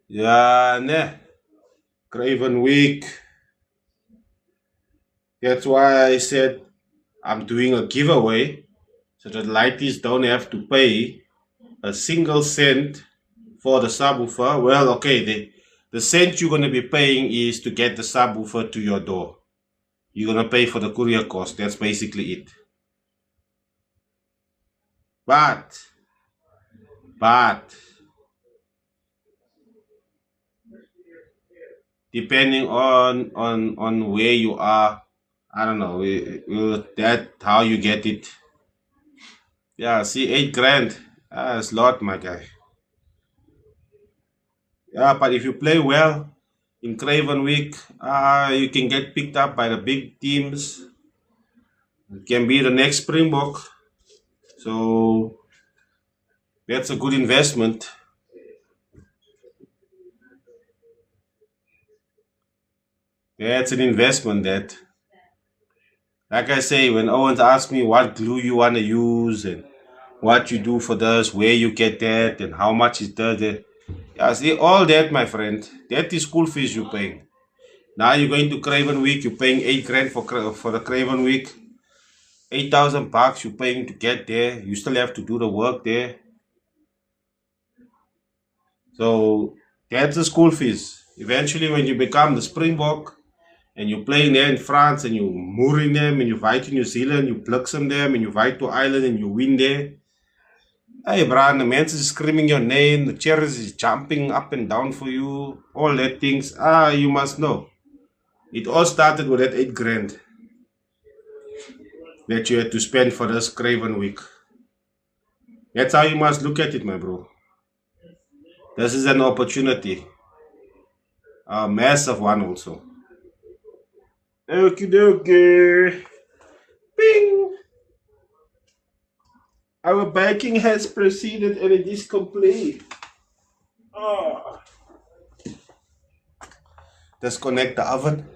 Yeah, nah. Craven Week. That's why I said I'm doing a giveaway so that lighties don't have to pay a single cent for the subwoofer. Well, okay, the cent you're going to be paying is to get the subwoofer to your door. You're going to pay for the courier cost. That's basically it. But depending on where you are, I don't know, that how you get it. Yeah, see, 8 grand. That's a lot, my guy. Yeah, but if you play well in Craven Week, you can get picked up by the big teams. It can be the next Springbok. So that's a good investment. That's an investment that, like I say, when Owens asks me what glue you want to use and what you do for this, where you get that, and how much is that. Yeah, see, all that, my friend, that is school fees you're paying. Now you're going to Craven Week, you're paying 8 grand for the Craven Week. 8,000 bucks you're paying to get there. You still have to do the work there. So that's the school fees. Eventually, when you become the Springbok and you're playing there in France and you're mooring them and you fight to New Zealand, you plucksome them and you fight to Ireland and you win there. Hey, Brian, the man is screaming your name, the chairs is jumping up and down for you, all that things. You must know. It all started with that 8 grand that you had to spend for this Craven Week. That's how you must look at it, my bro. This is an opportunity, a massive one also. Okie dokie. Bing! Our baking has proceeded and it is complete. Oh. Disconnect the oven.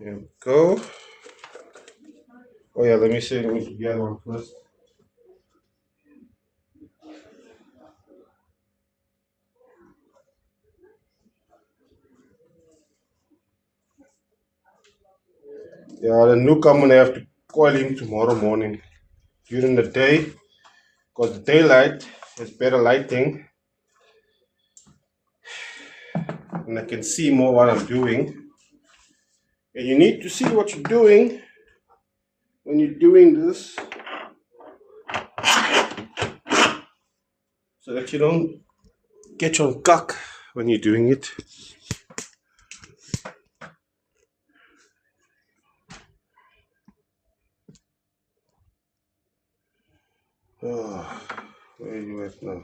There we go. Oh yeah, let me see. Let me do the other one first. Yeah, the Nuke I'm gonna have to call him tomorrow morning during the day because the daylight has better lighting and I can see more what I'm doing. And you need to see what you're doing when you're doing this, so that you don't get on cuck when you're doing it. Oh, where are you at now?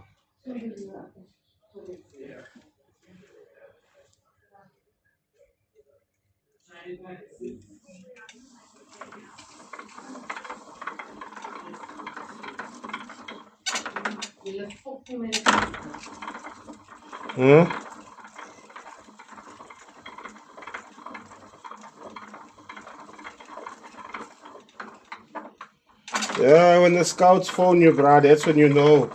Huh? Yeah, when the scouts phone you, bruh, that's when you know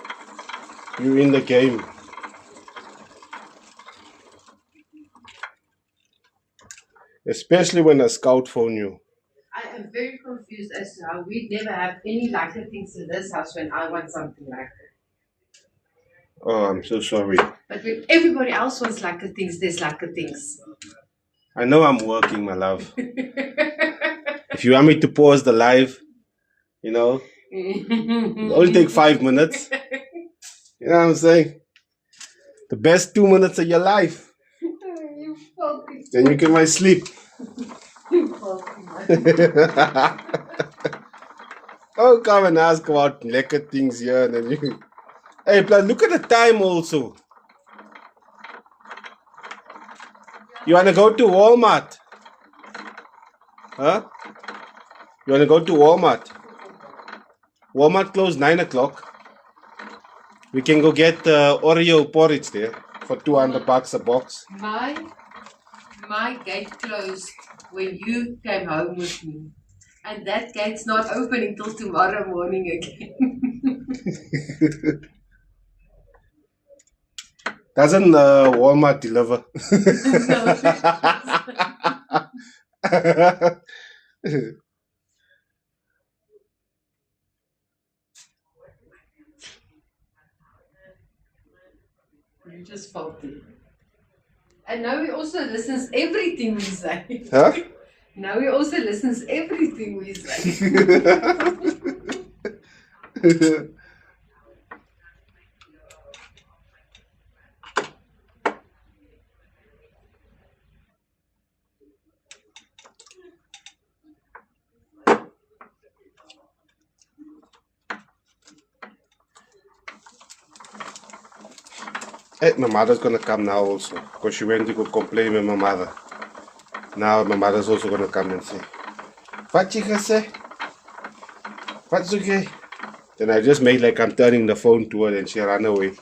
you're in the game. Especially when a scout phone you. I am very confused as to how we never have any lighter things in this house when I want something like that. Oh, I'm so sorry. But when everybody else wants like things, there's like things. I know I'm working, my love. If you want me to pause the live, you know, it'll only take 5 minutes. You know what I'm saying? The best 2 minutes of your life. Then you can sleep. Oh, come and ask about lekker things here. And then you... Hey, plus, look at the time also. You want to go to Walmart? Huh? You want to go to Walmart? Walmart closed 9 o'clock. We can go get Oreo porridge there for $200 a box. My gate closed when you came home with me. And that gate's not opening till tomorrow morning again. Doesn't Walmart deliver? You just faulty. And now he also listens everything we say. Huh? Now he also listens everything we say. Hey, my mother's gonna come now also, because she went to go complain with my mother. Now my mother's also gonna come and say, what you gonna say? What's okay? Then I just made like I'm turning the phone to her and she ran away.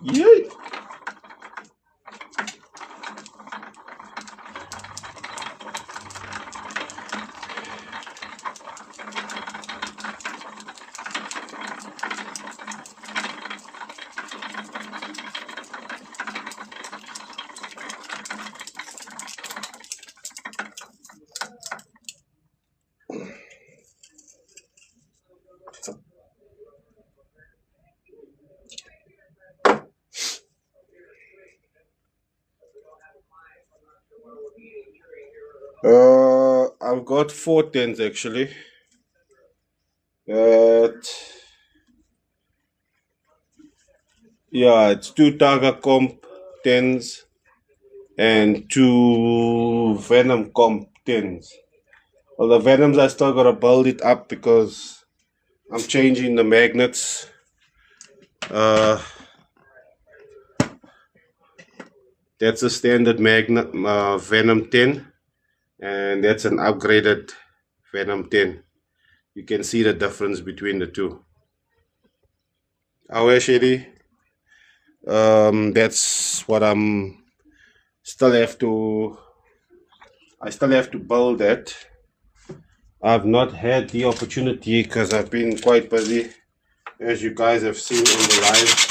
Yay! I've got 4 tens actually. Yeah, it's 2 Targa Comp 10s and 2 Venom Comp 10s. Well, the Venoms I still gotta build it up because I'm changing the magnets. That's a standard magnet Venom 10, and that's an upgraded Venom 10. You can see the difference between the two. How Shady? That's what I still have to build that. I've not had the opportunity because I've been quite busy, as you guys have seen in the live.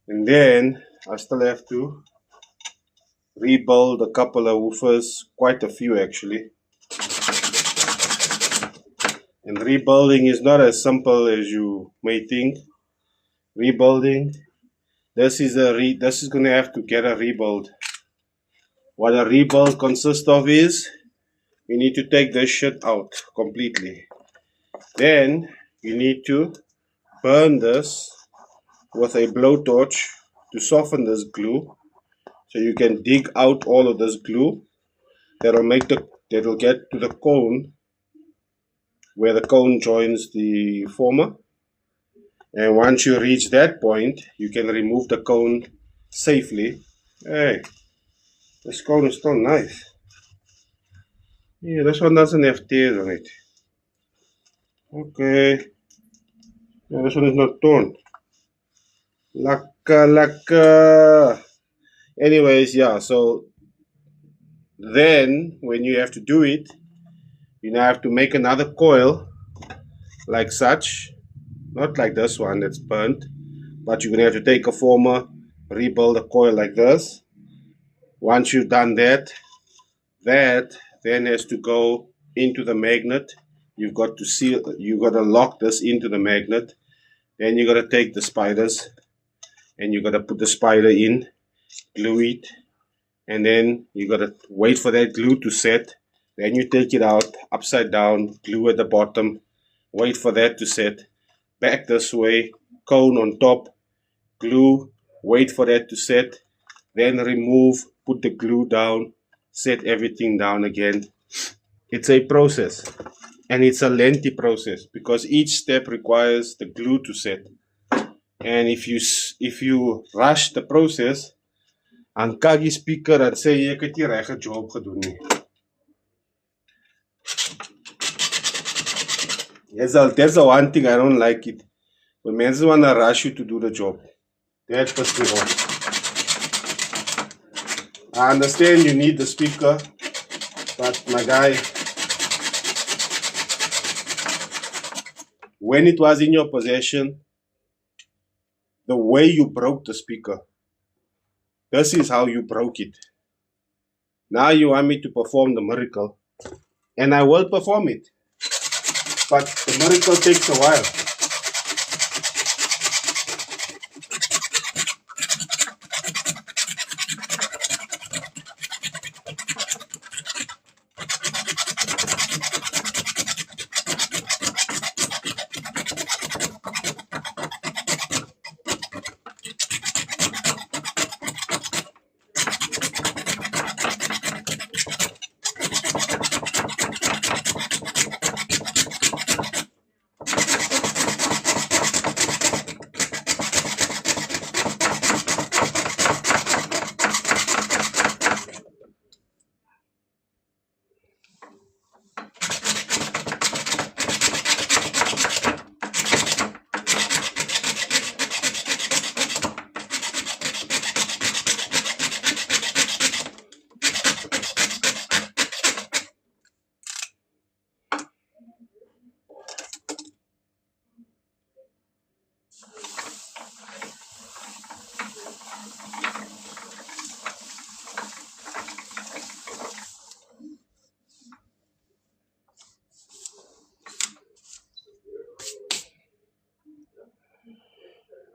And then I still have to rebuild a couple of woofers, quite a few actually. And rebuilding is not as simple as you may think. Rebuilding, this is going to have to get a rebuild. What a rebuild consists of is you need to take this shit out completely. Then you need to burn this with a blowtorch to soften this glue, so you can dig out all of this glue. That'll get to the cone where the cone joins the former. And once you reach that point, you can remove the cone safely. Hey, this cone is still nice. Yeah, this one doesn't have tears on it. Okay. Yeah, this one is not torn. Laka laka. Anyways, yeah, so then when you have to do it, you now have to make another coil like such. Not like this one that's burnt, but you're gonna have to take a former, rebuild a coil like this. Once you've done that, that then has to go into the magnet. You've got to seal, you got to lock this into the magnet. Then you got to take the spiders and you got to put the spider in, glue it, and then you got to wait for that glue to set. Then you take it out upside down, glue at the bottom, wait for that to set, back this way, cone on top, glue, wait for that to set, then remove, put the glue down, set everything down again. It's a process, and it's a lengthy process because each step requires the glue to set. And if you rush the process, and kagi speaker en sê ek het die regte job gedoen nie. That's the one thing I don't like it. When mense wanna rush you to do the job. That pisses me off. I understand you need the speaker, but my guy, when it was in your possession, the way you broke the speaker, this is how you broke it. Now you want me to perform the miracle, and I will perform it. But the miracle takes a while.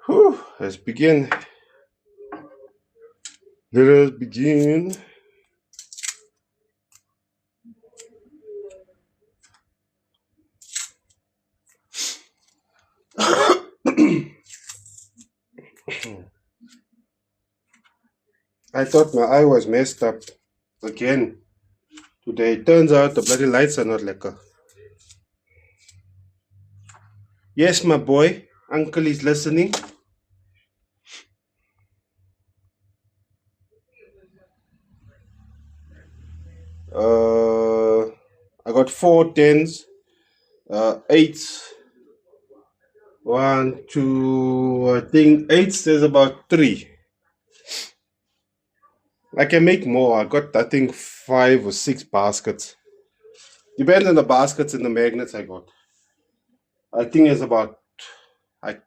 Whew, let's begin. Let us begin. I thought my eye was messed up again today. Turns out the bloody lights are not lekker. Yes, my boy. Uncle is listening. I got 4 10s, 8s. 1, 2, I think 8s, there's about 3. I can make more. I got, I think, 5 or 6 baskets. Depends on the baskets and the magnets I got. I think there's about, I,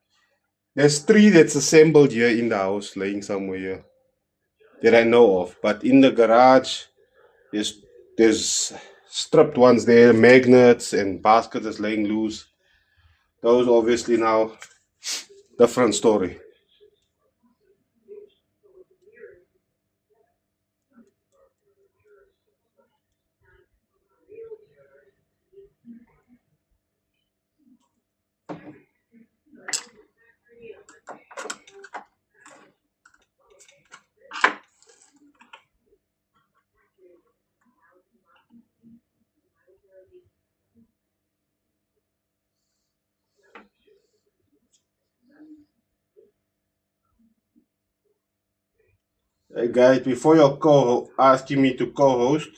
there's 3 that's assembled here in the house, laying somewhere here that I know of. But in the garage, there's there's stripped ones there, magnets and baskets that's laying loose. Those obviously now different story. Hey guys, before you're asking me to co-host,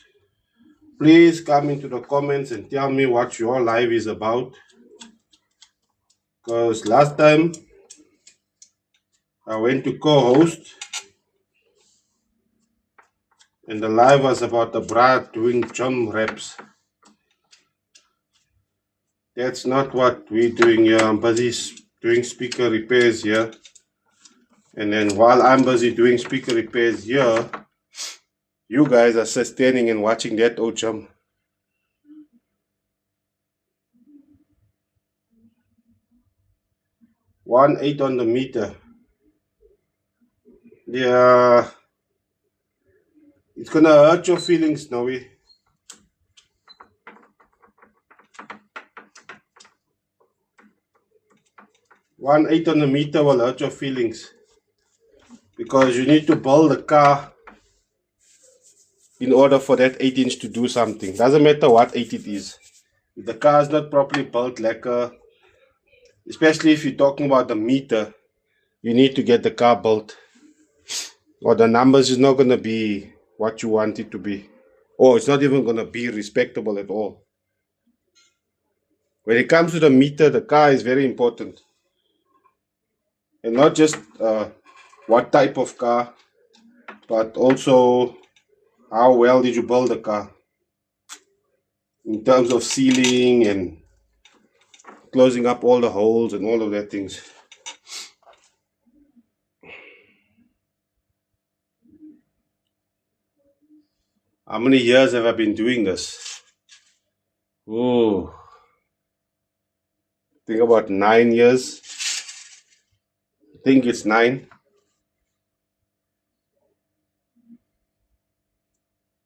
please come into the comments and tell me what your live is about. Because last time I went to co-host and the live was about the brat doing drum reps. That's not what we're doing here. I'm busy doing speaker repairs here. And then while I'm busy doing speaker repairs here, you guys are just standing and watching that old jump. 1.8 on the meter. Yeah, it's gonna hurt your feelings, Noe. 1.8 on the meter will hurt your feelings because you need to build the car in order for that 8 inch to do something. Doesn't matter what 8 it is. If the car is not properly built, like especially if you're talking about the meter, you need to get the car built, or the numbers is not gonna be what you want it to be, or it's not even gonna be respectable at all. When it comes to the meter, the car is very important, and not just what type of car, but also how well did you build the car in terms of sealing and closing up all the holes and all of that things. How many years have I been doing this? Oh, I think about 9 years. I think it's 9.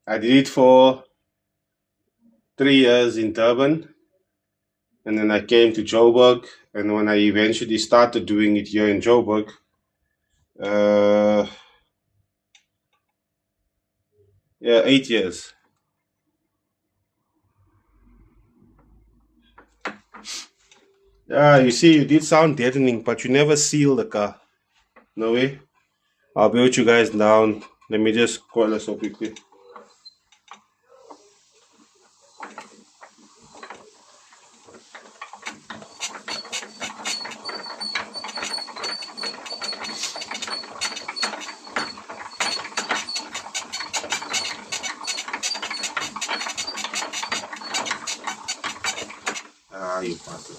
I did it for 3 years in Durban, and then I came to Joburg. And when I eventually started doing it here in Joburg, uh, yeah, 8 years. Yeah, you see, you did sound deadening, but you never seal the car. No way. I'll be with you guys down. Let me just coil this so quickly. Ah, you bastard.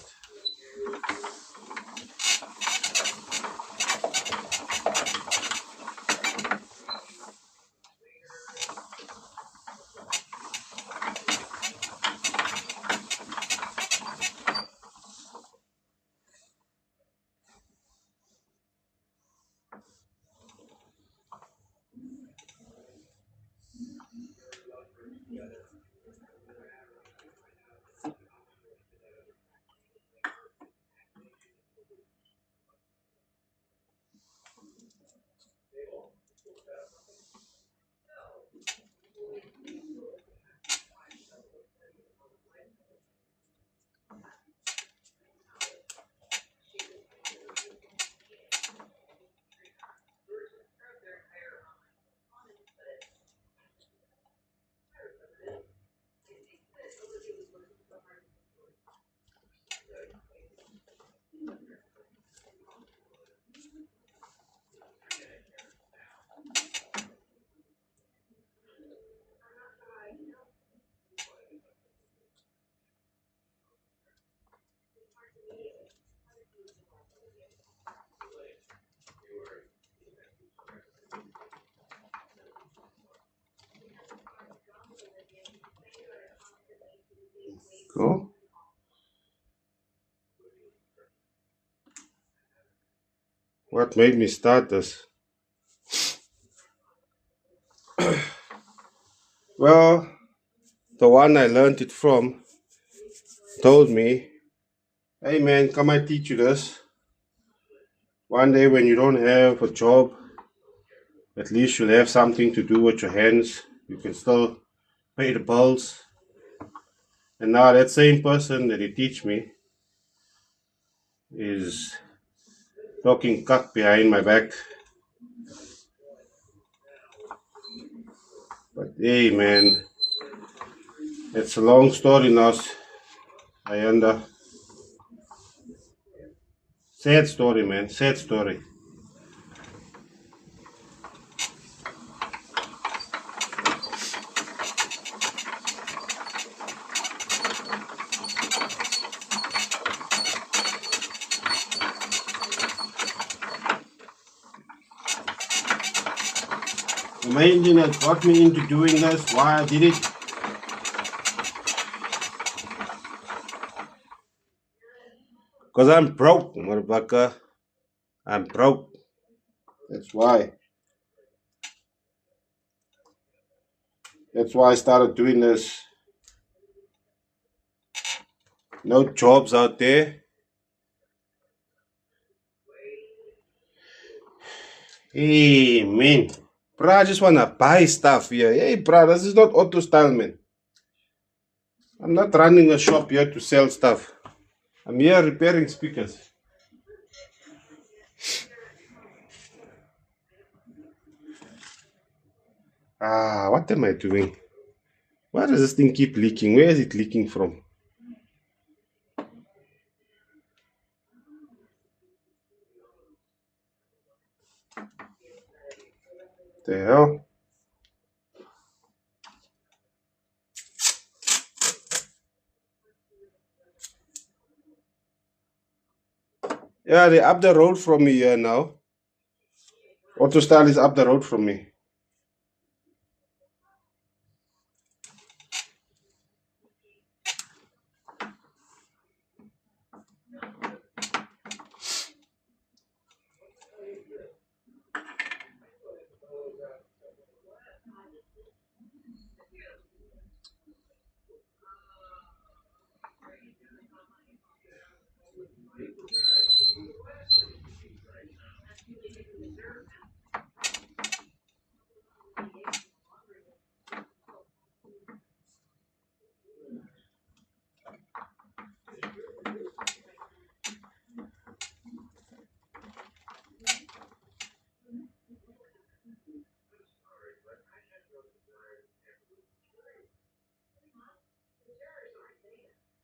What made me start this? Well, the one I learned it from told me, hey man, come I teach you this. One day when you don't have a job, at least you'll have something to do with your hands. You can still pay the bills. And now that same person that he teach me is talking cuck behind my back. But hey man, it's a long story now. I under sad story, man. Sad story. The main thing that got me into doing this, why I did it, because I'm broke, motherfucker. I'm broke. That's why. That's why I started doing this. No jobs out there. Hey, man. Bruh, I just want to buy stuff here. Hey, bruh, this is not auto style, man. I'm not running a shop here to sell stuff. I'm here repairing speakers. What am I doing? Why does this thing keep leaking? Where is it leaking from? The hell? Yeah, they're up the road from me here now. Auto style is up the road from me.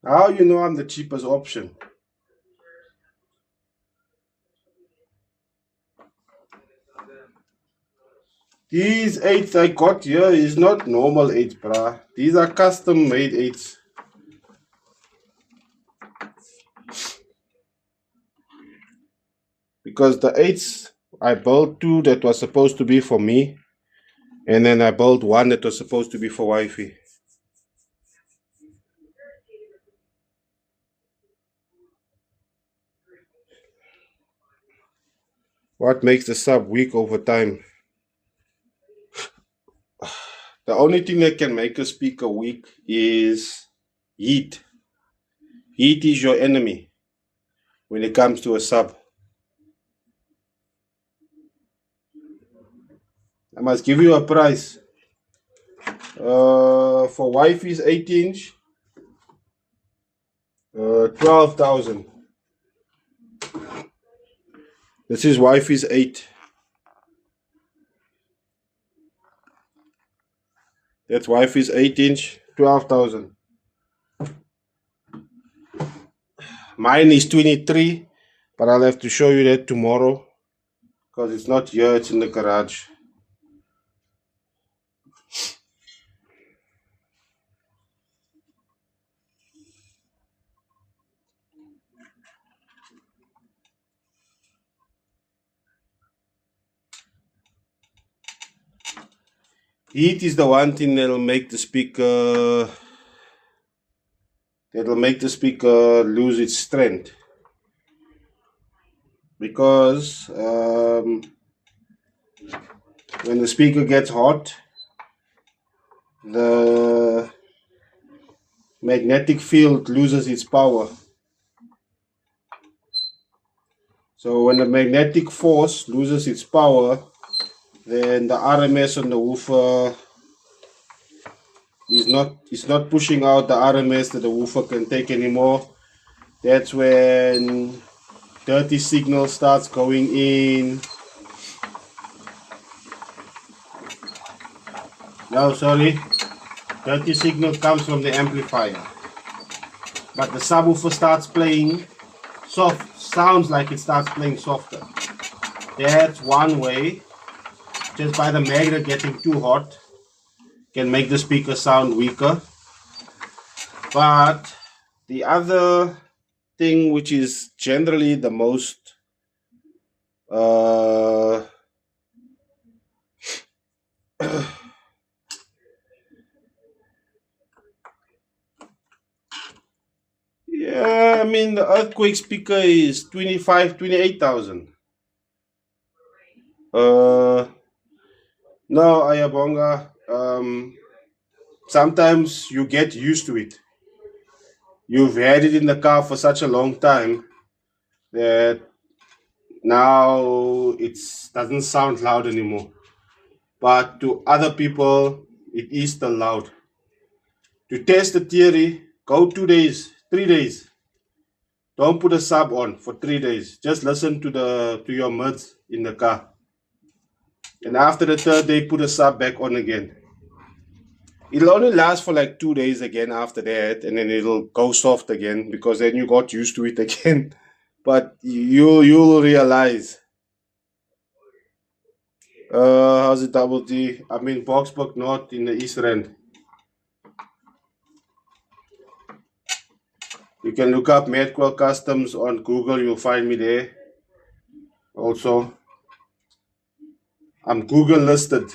How you know I'm the cheapest option? These eights I got here is not normal eights, bruh. These are custom made eights. Because the eights I built two that was supposed to be for me, and then I built one that was supposed to be for wifey. What makes the sub weak over time? The only thing that can make a speaker weak is heat. Heat is your enemy when it comes to a sub. I must give you a price. For wifey's 8-inch, 12,000. This is wifey's 8. That's wifey's 8-inch, 12,000. Mine is 23, but I'll have to show you that tomorrow because it's not here, it's in the garage. Heat is the one thing that'll make the speaker lose its strength. because when the speaker gets hot, the magnetic field loses its power. So when the magnetic force loses its power, then the RMS on the woofer is not pushing out the RMS that the woofer can take anymore. That's when dirty signal starts going in. No, sorry. Dirty signal comes from the amplifier. But the subwoofer starts playing soft, sounds like it starts playing softer. That's one way. Just by the magnet getting too hot can make the speaker sound weaker. But the other thing, which is generally the most yeah, I mean the earthquake speaker is 28,000. No, Ayabonga. Sometimes you get used to it. You've had it in the car for such a long time that now it doesn't sound loud anymore. But to other people, it is still loud. To test the theory, go 2 days, 3 days. Don't put a sub on for 3 days. Just listen to your M.A.Ds in the car. And after the third day, put a sub back on again. It'll only last for like 2 days again after that, and then it'll go soft again because then you got used to it again. But you'll realize. How's it double T? I'm in Boxburg North in the East Rand. You can look up M.A.D Customs on Google. You'll find me there. Also, I'm Google listed.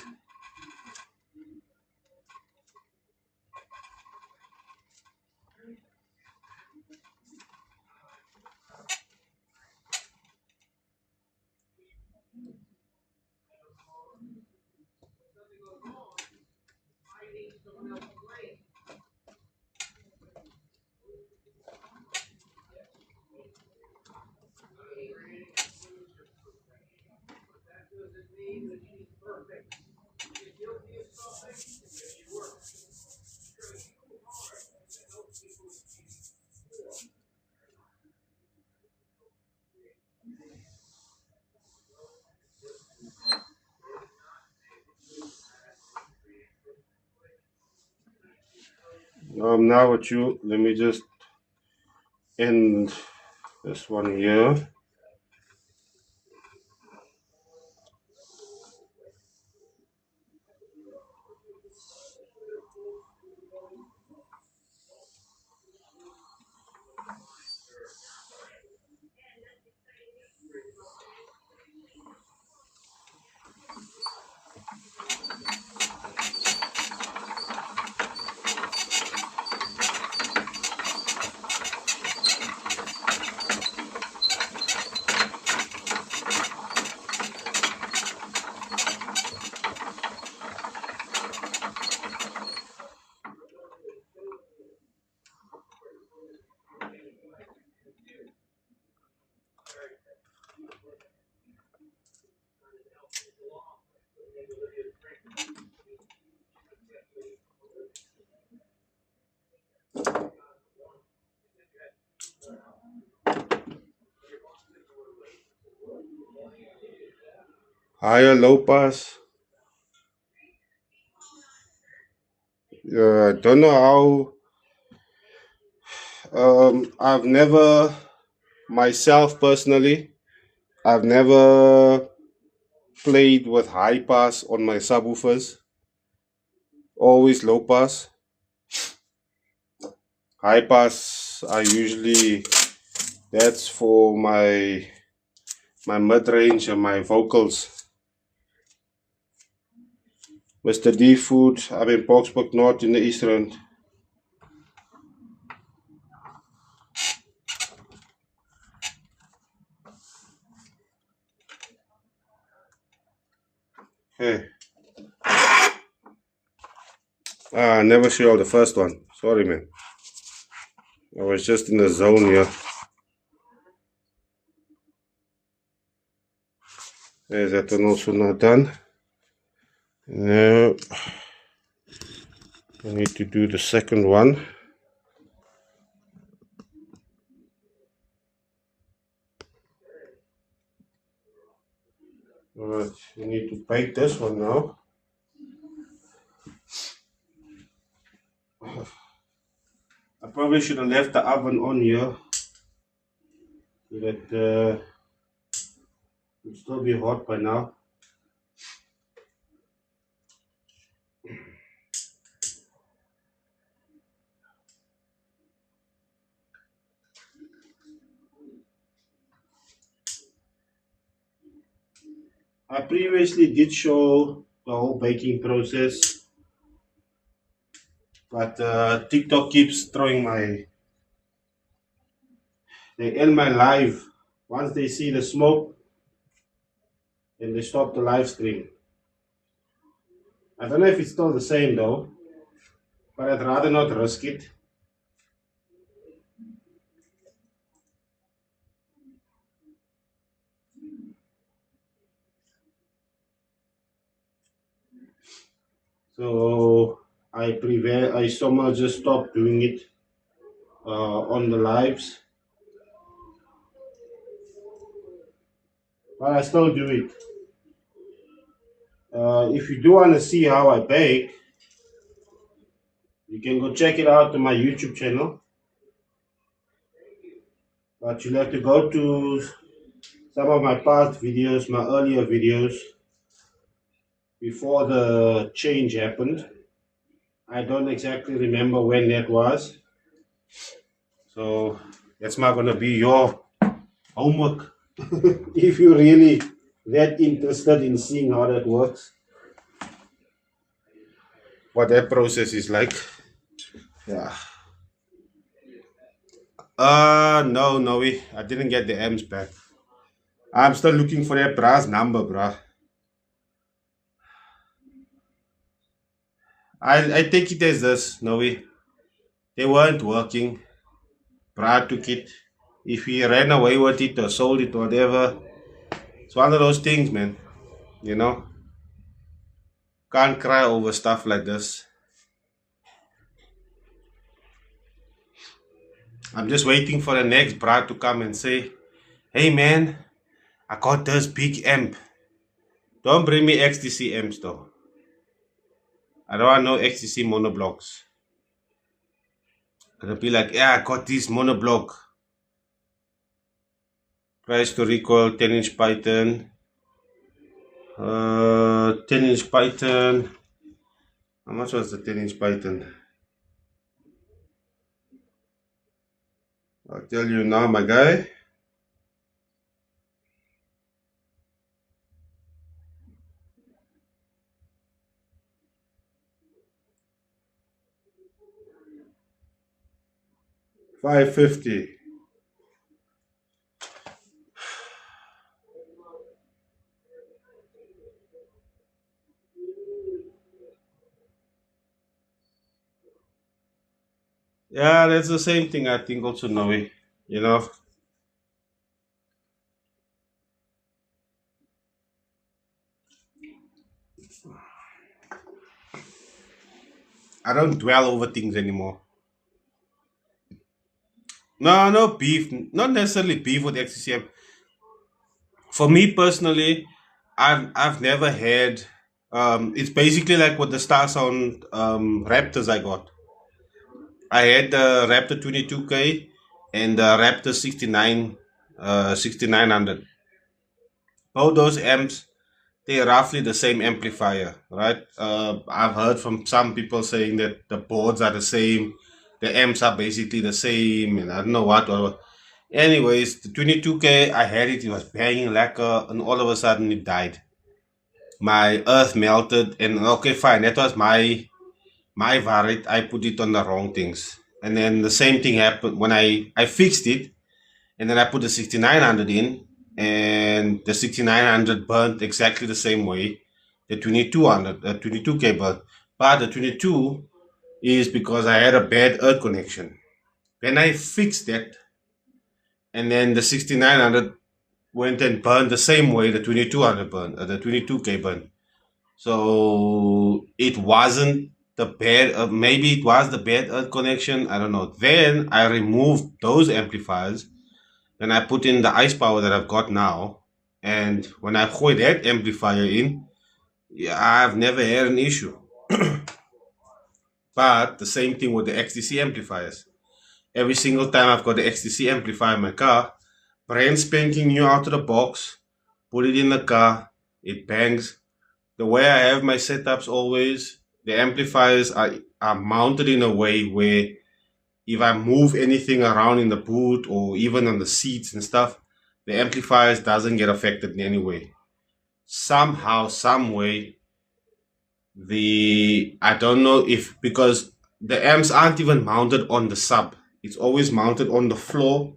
Now with you, let me just end this one here. Higher low pass. I don't know how. I've never, myself personally, I've never played with high pass on my subwoofers. Always low pass. High pass, I usually, that's for my mid range and my vocals. Mr. D Food, I'm in Boxburg North in the East Rand. Okay. I never showed the first one. Sorry, man. I was just in the zone here. Is that one also not done? No. I need to do the second one. Alright, we need to bake this one now. I probably should have left the oven on here. So that it'll still be hot by now. I previously did show the whole baking process, but TikTok keeps throwing they end my live. Once they see the smoke, then they stop the live stream. I don't know if it's still the same though, but I'd rather not risk it. So I somehow just stopped doing it on the lives, but I still do it. If you do want to see how I bake, you can go check it out on my YouTube channel. But you'll have to go to some of my past videos, my earlier videos, before the change happened. I don't exactly remember when that was. So that's not going to be your homework if you're really that interested in seeing how that works. What that process is like. Yeah. No, I didn't get the M's back. I'm still looking for that brass number, bruh. I take it as this, Noe. They weren't working. Brad took it. If he ran away with it or sold it, whatever, it's one of those things, man. You know, can't cry over stuff like this. I'm just waiting for the next Brad to come and say, "Hey, man, I got this big amp. Don't bring me XTC amps, though. I don't want no XTC monoblocks." Gonna be like, "Yeah, I got this monoblock. Price to recoil, 10-inch Python. 10-inch Python. How much was the 10-inch Python? I'll tell you now, my guy. $550. Yeah, that's the same thing I think also, Noe. You know, I don't dwell over things anymore. No beef, not necessarily beef with XCCM. For me personally, I've never had. It's basically like what the Star Sound Raptors I got. I had the Raptor 22K and the Raptor 6900. Both those amps, they're roughly the same amplifier, right? I've heard from some people saying that the boards are the same, the amps are basically the same, and I don't know what. Anyways, the 22K, I had it, it was banging lacquer, and all of a sudden it died. My earth melted, and okay, fine, that was my varit. I put it on the wrong things. And then the same thing happened when I fixed it, and then I put the 6900 in, and the 6900 burnt exactly the same way. the 22 cable. But the 22 is because I had a bad earth connection. Then I fixed that, and then the 6900 went and burned the same way the 2200 burned, the 22K burned. So it wasn't the bad, maybe it was the bad earth connection. I don't know. Then I removed those amplifiers. Then I put in the ice power that I've got now. And when I put that amplifier in, yeah, I've never had an issue. But the same thing with the XTC amplifiers. Every single time I've got the XTC amplifier in my car, brand spanking new out of the box, put it in the car, it bangs. The way I have my setups always, the amplifiers are mounted in a way where if I move anything around in the boot or even on the seats and stuff, the amplifiers doesn't get affected in any way. Somehow, some way, I don't know if because the amps aren't even mounted on the sub. It's always mounted on the floor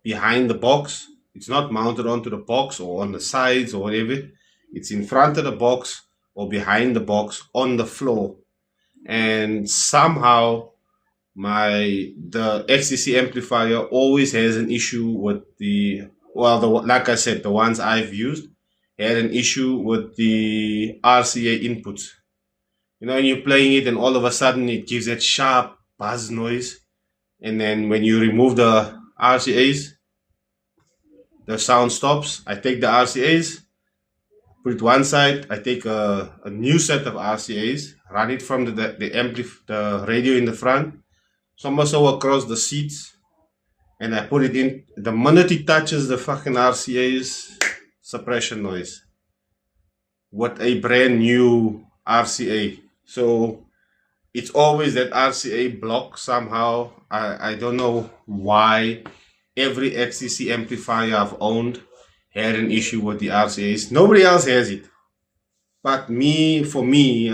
behind the box. It's not mounted onto the box or on the sides or whatever. It's in front of the box or behind the box on the floor. And somehow the XTC amplifier always has an issue with like I said, the ones I've used had an issue with the RCA inputs. You know, when you're playing it and all of a sudden it gives that sharp buzz noise. And then when you remove the RCAs, the sound stops. I take the RCAs, put it one side. I take a new set of RCAs, run it from the radio in the front, some also across the seats, and I put it in. The minute it touches the fucking RCAs, suppression noise. What a brand new RCA. So it's always that RCA block somehow. I don't know why every XTC amplifier I've owned had an issue with the RCAs. Nobody else has it. But for me,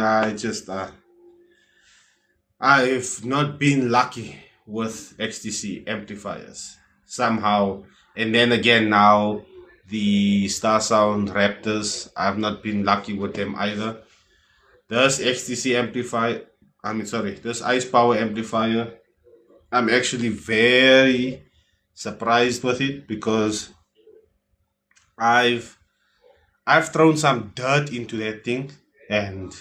I've not been lucky with XTC amplifiers somehow. And then again now, the Star Sound Raptors, I've not been lucky with them either. This XTC amplifier, this Ice Power amplifier, I'm actually very surprised with it because I've thrown some dirt into that thing, and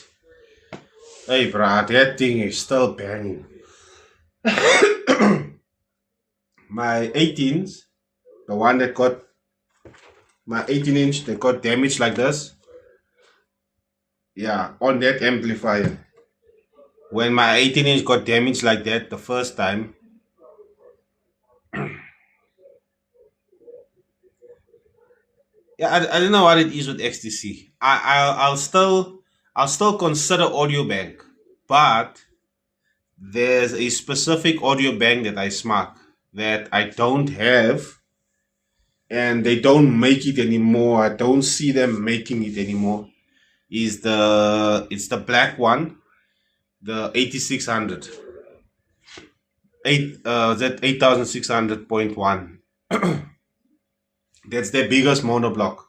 hey, bruh, that thing is still banging. My 18s, the one that got my 18-inch that got damaged like this, yeah, on that amplifier. When my 18-inch got damaged like that the first time, yeah, I don't know what it is with XTC. I'll still consider audio bank, but there's a specific audio bank that I smart that I don't have, and they don't make it anymore. I don't see them making it anymore. It's the black one, the 8600, that 8600.1. That's their biggest monoblock.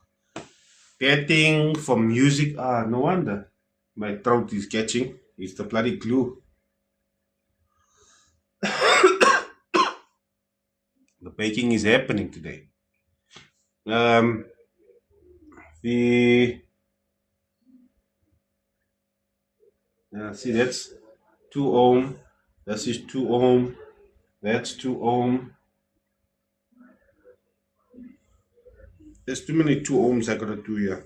That thing for music, no wonder my throat is catching. It's the bloody glue. The baking is happening today. The see, that's 2 ohm. This is 2 ohm. That's 2 ohm. There's too many 2 ohms I gotta do here.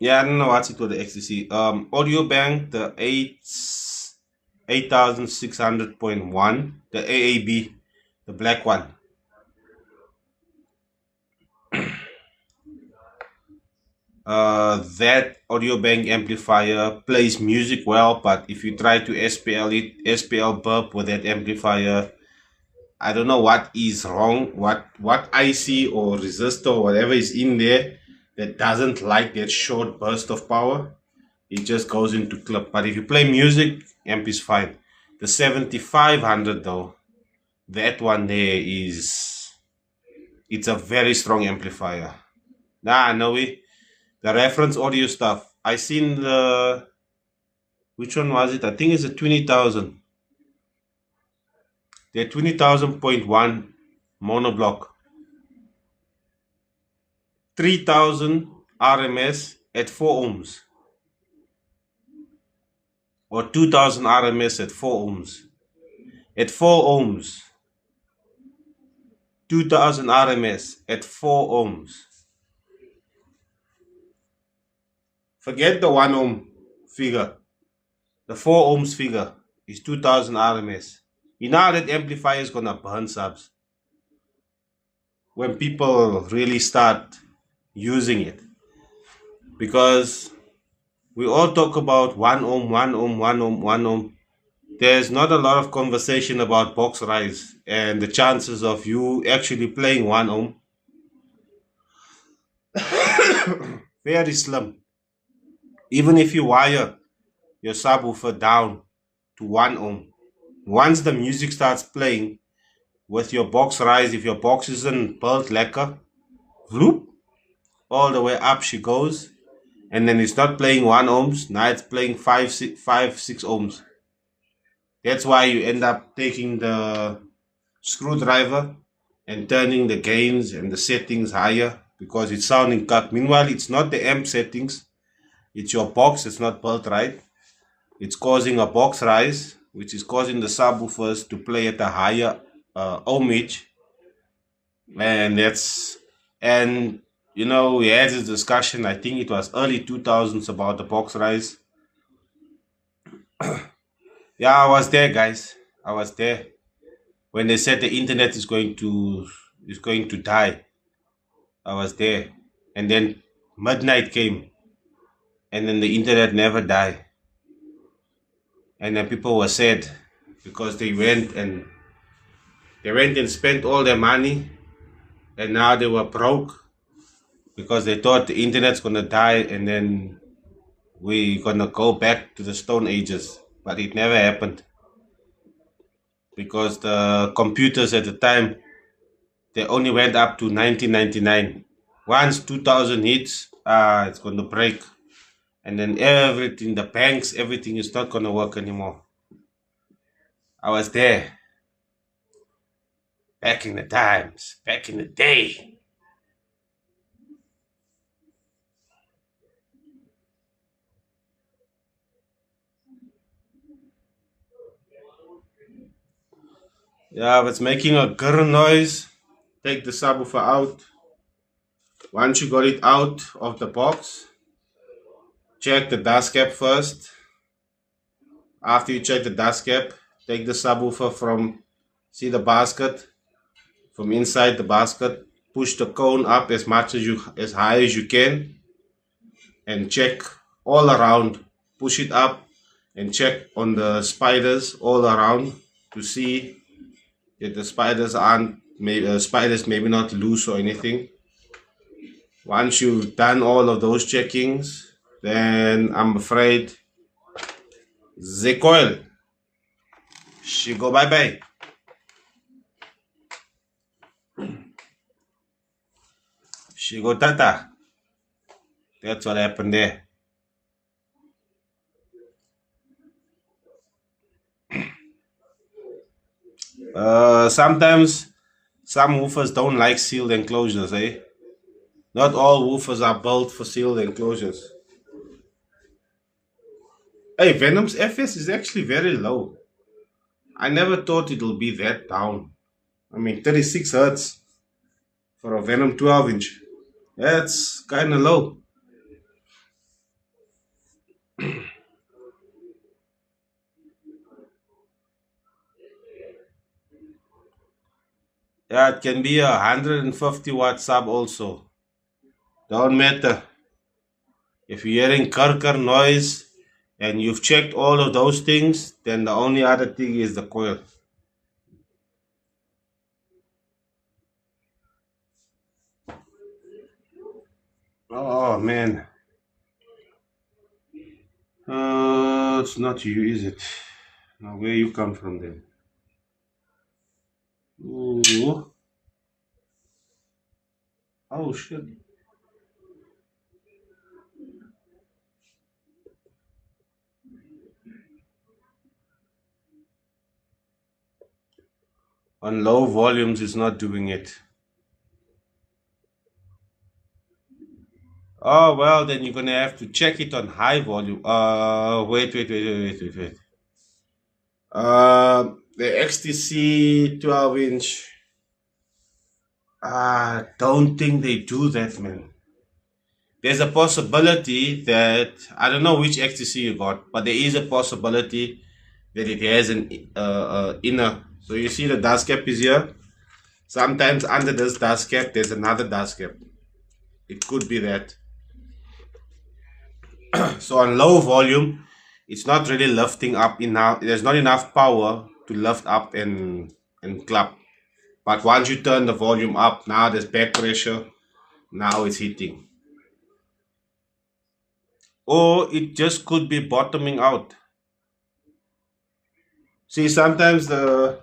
Yeah, I don't know what's it with the XTC. Audio bank, the 8600.1, the AAB, the black one. That audio bank amplifier plays music well, but if you try to SPL burp with that amplifier, I don't know what is wrong, what IC or resistor or whatever is in there that doesn't like that short burst of power. It just goes into clip. But if you play music, amp is fine. The 7500 though, that one there is It's a very strong amplifier. Nah, no way. The reference audio stuff. I seen the, which one was it? I think it's a 20,000. The 20,000.1 monoblock. 3,000 RMS at 4 ohms. Or 2,000 RMS at 4 ohms. At 4 ohms. 2,000 RMS at 4 ohms. Forget the 1 ohm figure. The 4 ohms figure is 2,000 RMS. You know that amplifier is gonna burn subs when people really start using it. Because we all talk about 1 ohm, 1 ohm, 1 ohm, 1 ohm. There's not a lot of conversation about box rise and the chances of you actually playing 1 ohm. Very slim. Even if you wire your subwoofer down to 1 ohm, once the music starts playing with your box rise, if your box isn't built lacquer, whoop, all the way up she goes, and then it's not playing 1 ohms, now it's playing 6 ohms. That's why you end up taking the screwdriver and turning the gains and the settings higher because it's sounding cut. Meanwhile, it's not the amp settings, it's your box, it's not built right. It's causing a box rise, which is causing the subwoofers to play at a higher ohmage. And that's, and you know, we had this discussion, I think it was early 2000s, about the box rise. Yeah, I was there, guys. I was there when they said the internet is going to die. I was there, and then midnight came, and then the internet never died, and then people were sad because they went and spent all their money, and now they were broke because they thought the internet's gonna die, and then we gonna go back to the Stone Ages, but it never happened because the computers at the time, they only went up to 1999. Once 2000 hits, it's gonna break, and then everything, the banks, everything is not gonna work anymore. I was there back in the times, back in the day. Yeah, if it's making a grr noise, take the subwoofer out. Once you got it out of the box, check the dust cap first. After you check the dust cap, take the subwoofer from, see the basket, from inside the basket, push the cone up as much as high as you can, and check all around. Push it up and check on the spiders all around to see that the spiders aren't, spiders maybe not loose or anything. Once you've done all of those checkings, then I'm afraid the coil she go bye bye. She go tata. That's what happened there. Sometimes some woofers don't like sealed enclosures, eh? Not all woofers are built for sealed enclosures. Hey, Venom's FS is actually very low. I never thought it'll be that down. I mean, 36 hertz for a Venom 12 inch. That's kind of low. Yeah, it can be a 150-watt sub also. Don't matter. If you're hearing karkar noise and you've checked all of those things, then the only other thing is the coil. Oh man. It's not you, is it? Now, where you come from, then? Ooh. Oh shit. On low volumes, it's not doing it. Oh well, then you're gonna have to check it on high volume. Wait. The XTC 12-inch. Don't think they do that, man. There's a possibility that I don't know which XTC you got, but there is a possibility that it has an inner. So you see the dust cap is here. Sometimes under this dust cap, there's another dust cap. It could be that. So on low volume, it's not really lifting up enough. There's not enough power to lift up and clap. But once you turn the volume up, now there's back pressure. Now it's hitting. Or it just could be bottoming out. See, sometimes the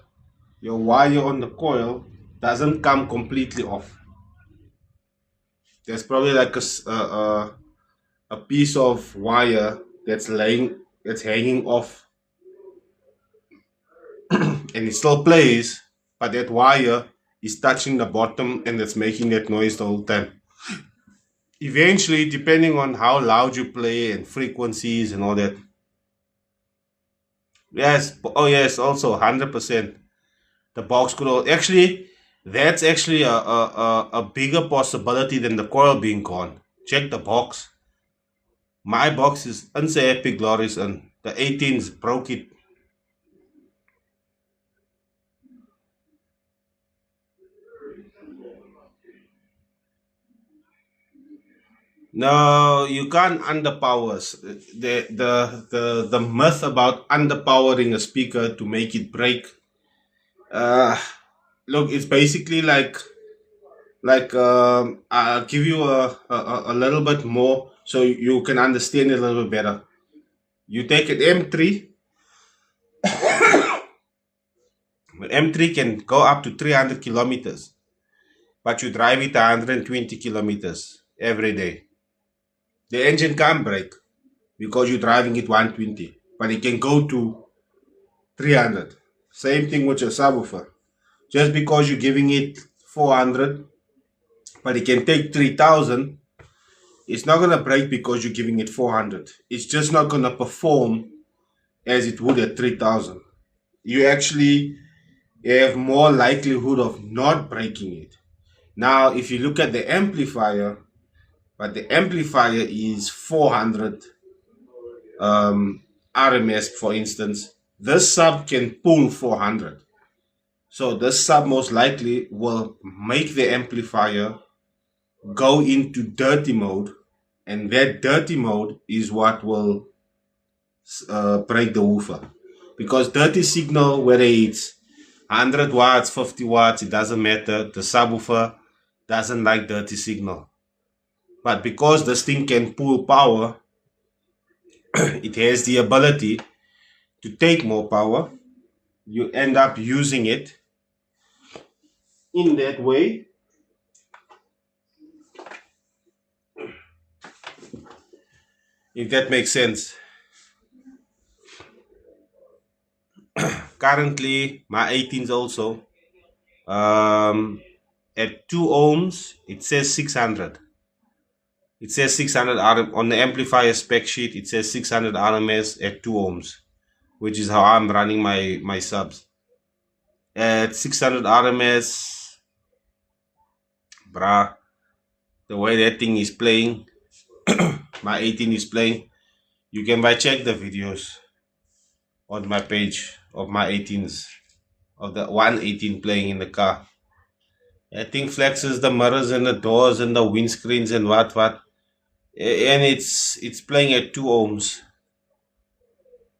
your wire on the coil doesn't come completely off. There's probably like a piece of wire that's hanging off, and it still plays, but that wire is touching the bottom and it's making that noise the whole time. Eventually, depending on how loud you play and frequencies and all that. Yes, oh yes, also 100%. The box could actually, that's actually a bigger possibility than the coil being gone. Check the box. My box is unse epic glories and the 18s broke it. No, you can't underpower. The myth about underpowering a speaker to make it break. Uh, Look, it's basically like I'll give you a little bit more so you can understand it a little bit better. You take an M3. M3 can go up to 300 kilometers, but you drive it 120 kilometers every day. The engine can't break because you're driving it 120, but it can go to 300. Same thing with your subwoofer. Just because you're giving it 400, but it can take 3000, it's not going to break because you're giving it 400. It's just not going to perform as it would at 3000. You actually have more likelihood of not breaking it. Now, if you look at the amplifier, but the amplifier is 400 RMS, for instance, this sub can pull 400. So this sub most likely will make the amplifier go into dirty mode, and that dirty mode is what will break the woofer. Because dirty signal, whether it's 100 watts, 50 watts, it doesn't matter. The subwoofer doesn't like dirty signal. But because this thing can pull power, it has the ability to take more power. You end up using it in that way. If that makes sense. Currently, my 18s also. At 2 ohms, it says 600. It says 600 RM on the amplifier spec sheet. It says 600 RMS at 2 ohms, which is how I'm running my subs. At 600 RMS, bruh, the way that thing is playing, my 18 is playing. You can check the videos on my page of my 18s, of the 118 playing in the car. That thing flexes the mirrors and the doors and the windscreens and what, and it's playing at 2 ohms.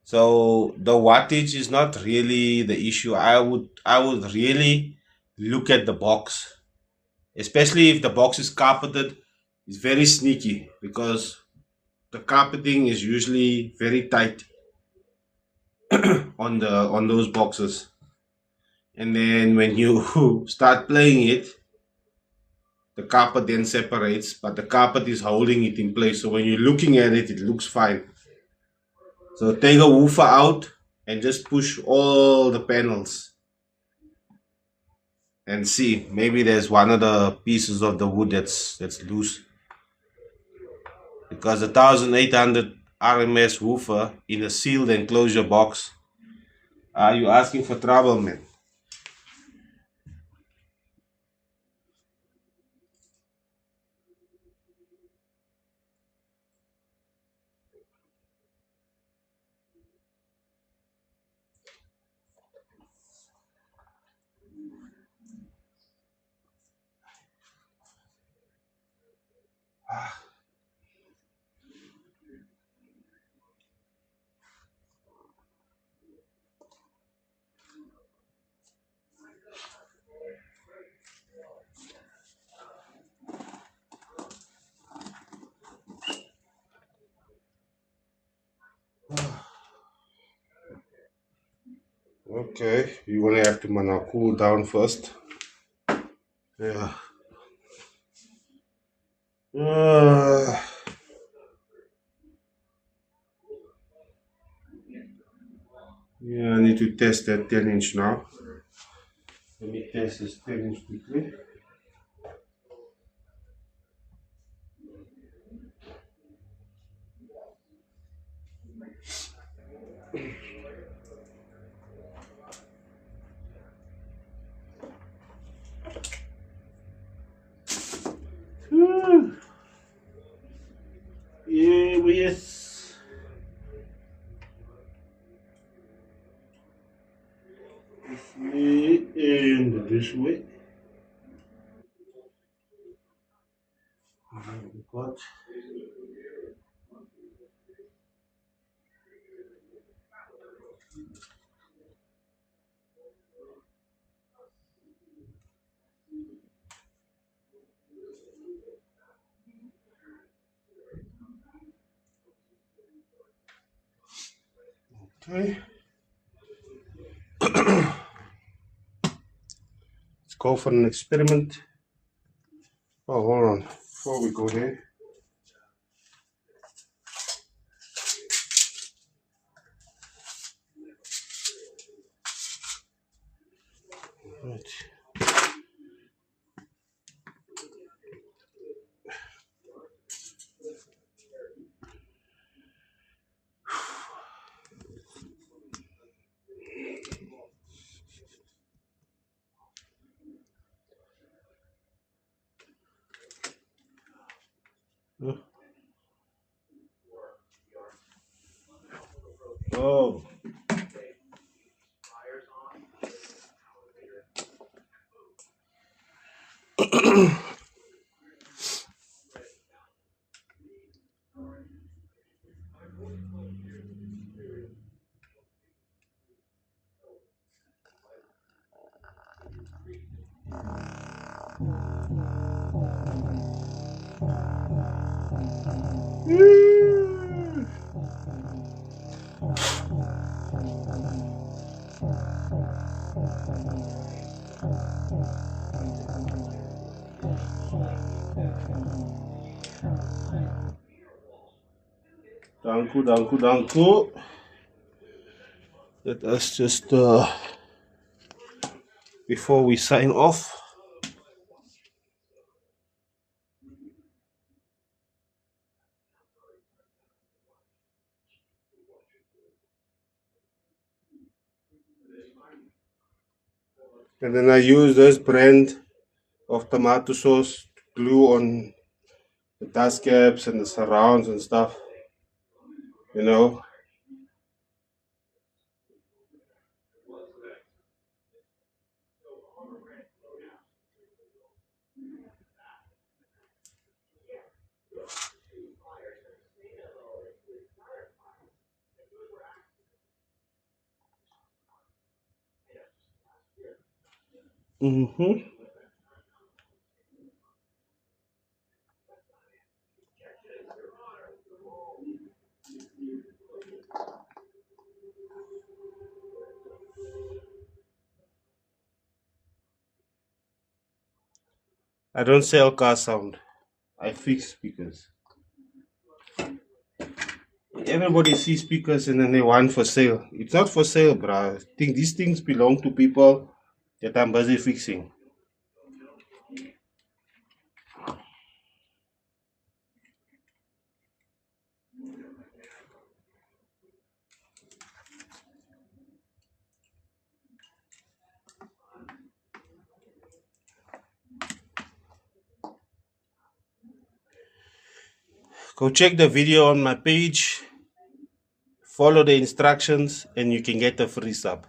So the wattage is not really the issue. I would really look at the box, especially if the box is carpeted. It's very sneaky because the carpeting is usually very tight on those boxes. And then when you start playing it, the carpet then separates, but the carpet is holding it in place. So when you're looking at it, it looks fine. So take a woofer out and just push all the panels and see. Maybe there's one of the pieces of the wood that's loose. Because a 1800 RMS woofer in a sealed enclosure box, are you asking for trouble, man? Okay, you're gonna have to now cool down first. Yeah. Uh, yeah, I need to test that 10-inch now. Let me test this 10-inch quickly. Yeah, yes. This way and this way. Got. Okay. Let's go for an experiment. Oh, hold on. Before we go there. Right. Oh. Danku, danku, danku. Let us just, before we sign off, and then I use this brand of tomato sauce to glue on the dust caps and the surrounds and stuff, you know. Mm-hmm. I don't sell car sound. I fix speakers. Everybody sees speakers and then they want for sale. It's not for sale, bruh. I think these things belong to people that I'm busy fixing. Go check the video on my page, follow the instructions, and you can get a free sub.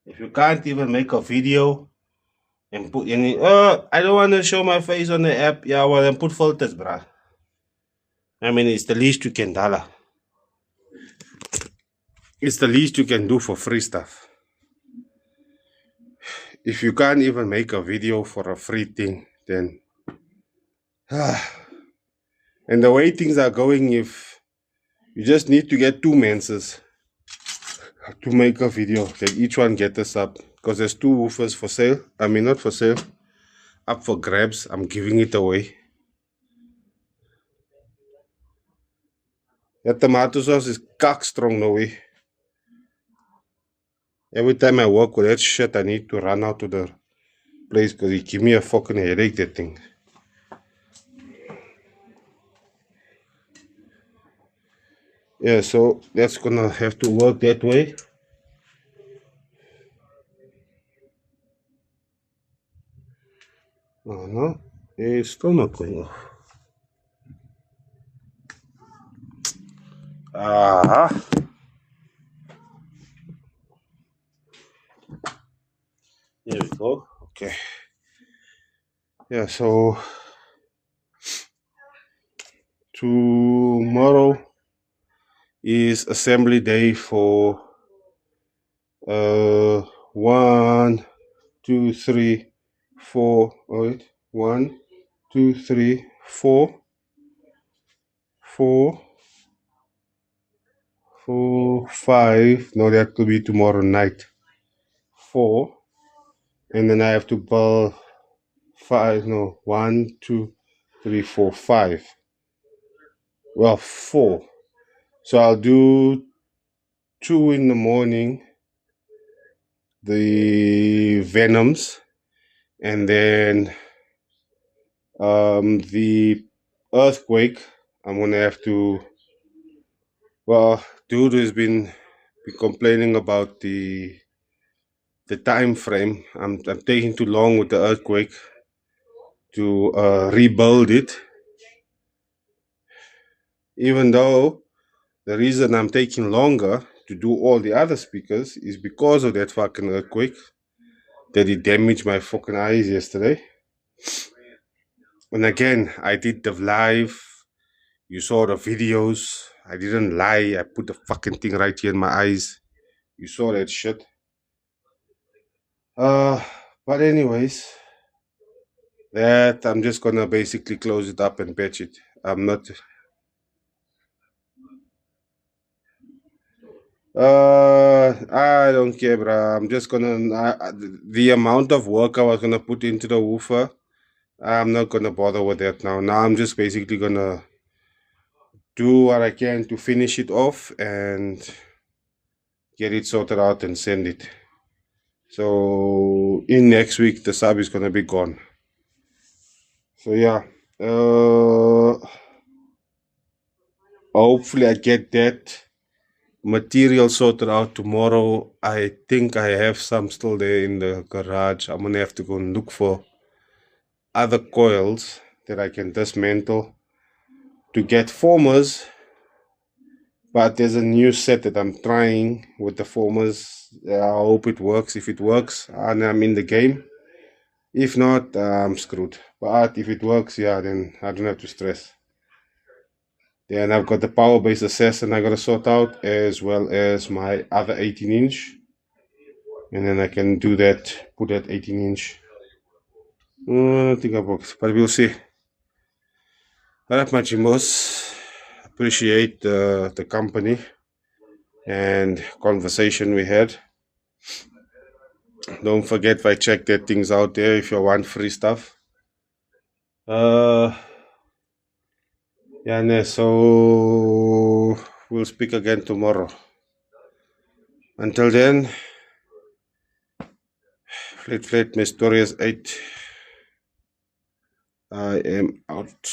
If you can't even make a video and put any, I don't want to show my face on the app. Yeah, well, then put filters, bruh. I mean, it's the least you can dollar. It's the least you can do for free stuff. If you can't even make a video for a free thing, then and the way things are going, if you just need to get 2 menses to make a video, then each one get a sub, because there's 2 woofers for sale. I mean, not for sale, up for grabs. I'm giving it away. That tomato sauce is cock strong, no way. Every time I work with that shit, I need to run out to the place because it give me a fucking headache, that thing. Yeah, so that's gonna have to work that way. Oh no, it's still not going off. Ah, here we go. Okay. Yeah, so tomorrow is assembly day for 1, 2, 3, 4. Wait, 1, 2, 3, 4, 4, 4, 5. No, that could be tomorrow night. 4, and then I have to build 5. No, 1, 2, 3, 4, 5. Well, 4. So I'll do 2 in the morning, the venoms, and then the earthquake. I'm gonna have to. Well, dude has been complaining about the time frame. I'm taking too long with the earthquake to rebuild it, even though the reason I'm taking longer to do all the other speakers is because of that fucking earthquake that it damaged my fucking eyes yesterday. And again, I did the live. You saw the videos. I didn't lie. I put the fucking thing right here in my eyes. You saw that shit. But anyways, that I'm just gonna basically close it up and patch it. I'm not. I don't care, bro. I'm just gonna. The amount of work I was gonna put into the woofer, I'm not gonna bother with that now. Now I'm just basically gonna do what I can to finish it off and get it sorted out and send it. So in next week the sub is gonna be gone. So yeah, hopefully I get that material sorted out tomorrow. I think I have some still there in the garage. I'm gonna have to go and look for other coils that I can dismantle to get formers. But there's a new set that I'm trying with the formers. I hope it works. If it works, and I'm in the game. If not, I'm screwed. But if it works, yeah, then I don't have to stress. Then I've got the power-based assassin I gotta sort out, as well as my other 18-inch. And then I can do that, put that 18-inch. I don't think I works, but we'll see. Alright, my Jimbos. Appreciate the company and conversation we had. Don't forget, if I check that things out there if you want free stuff. Yeah, so we'll speak again tomorrow. Until then, Flat Mysterious 8. I am out.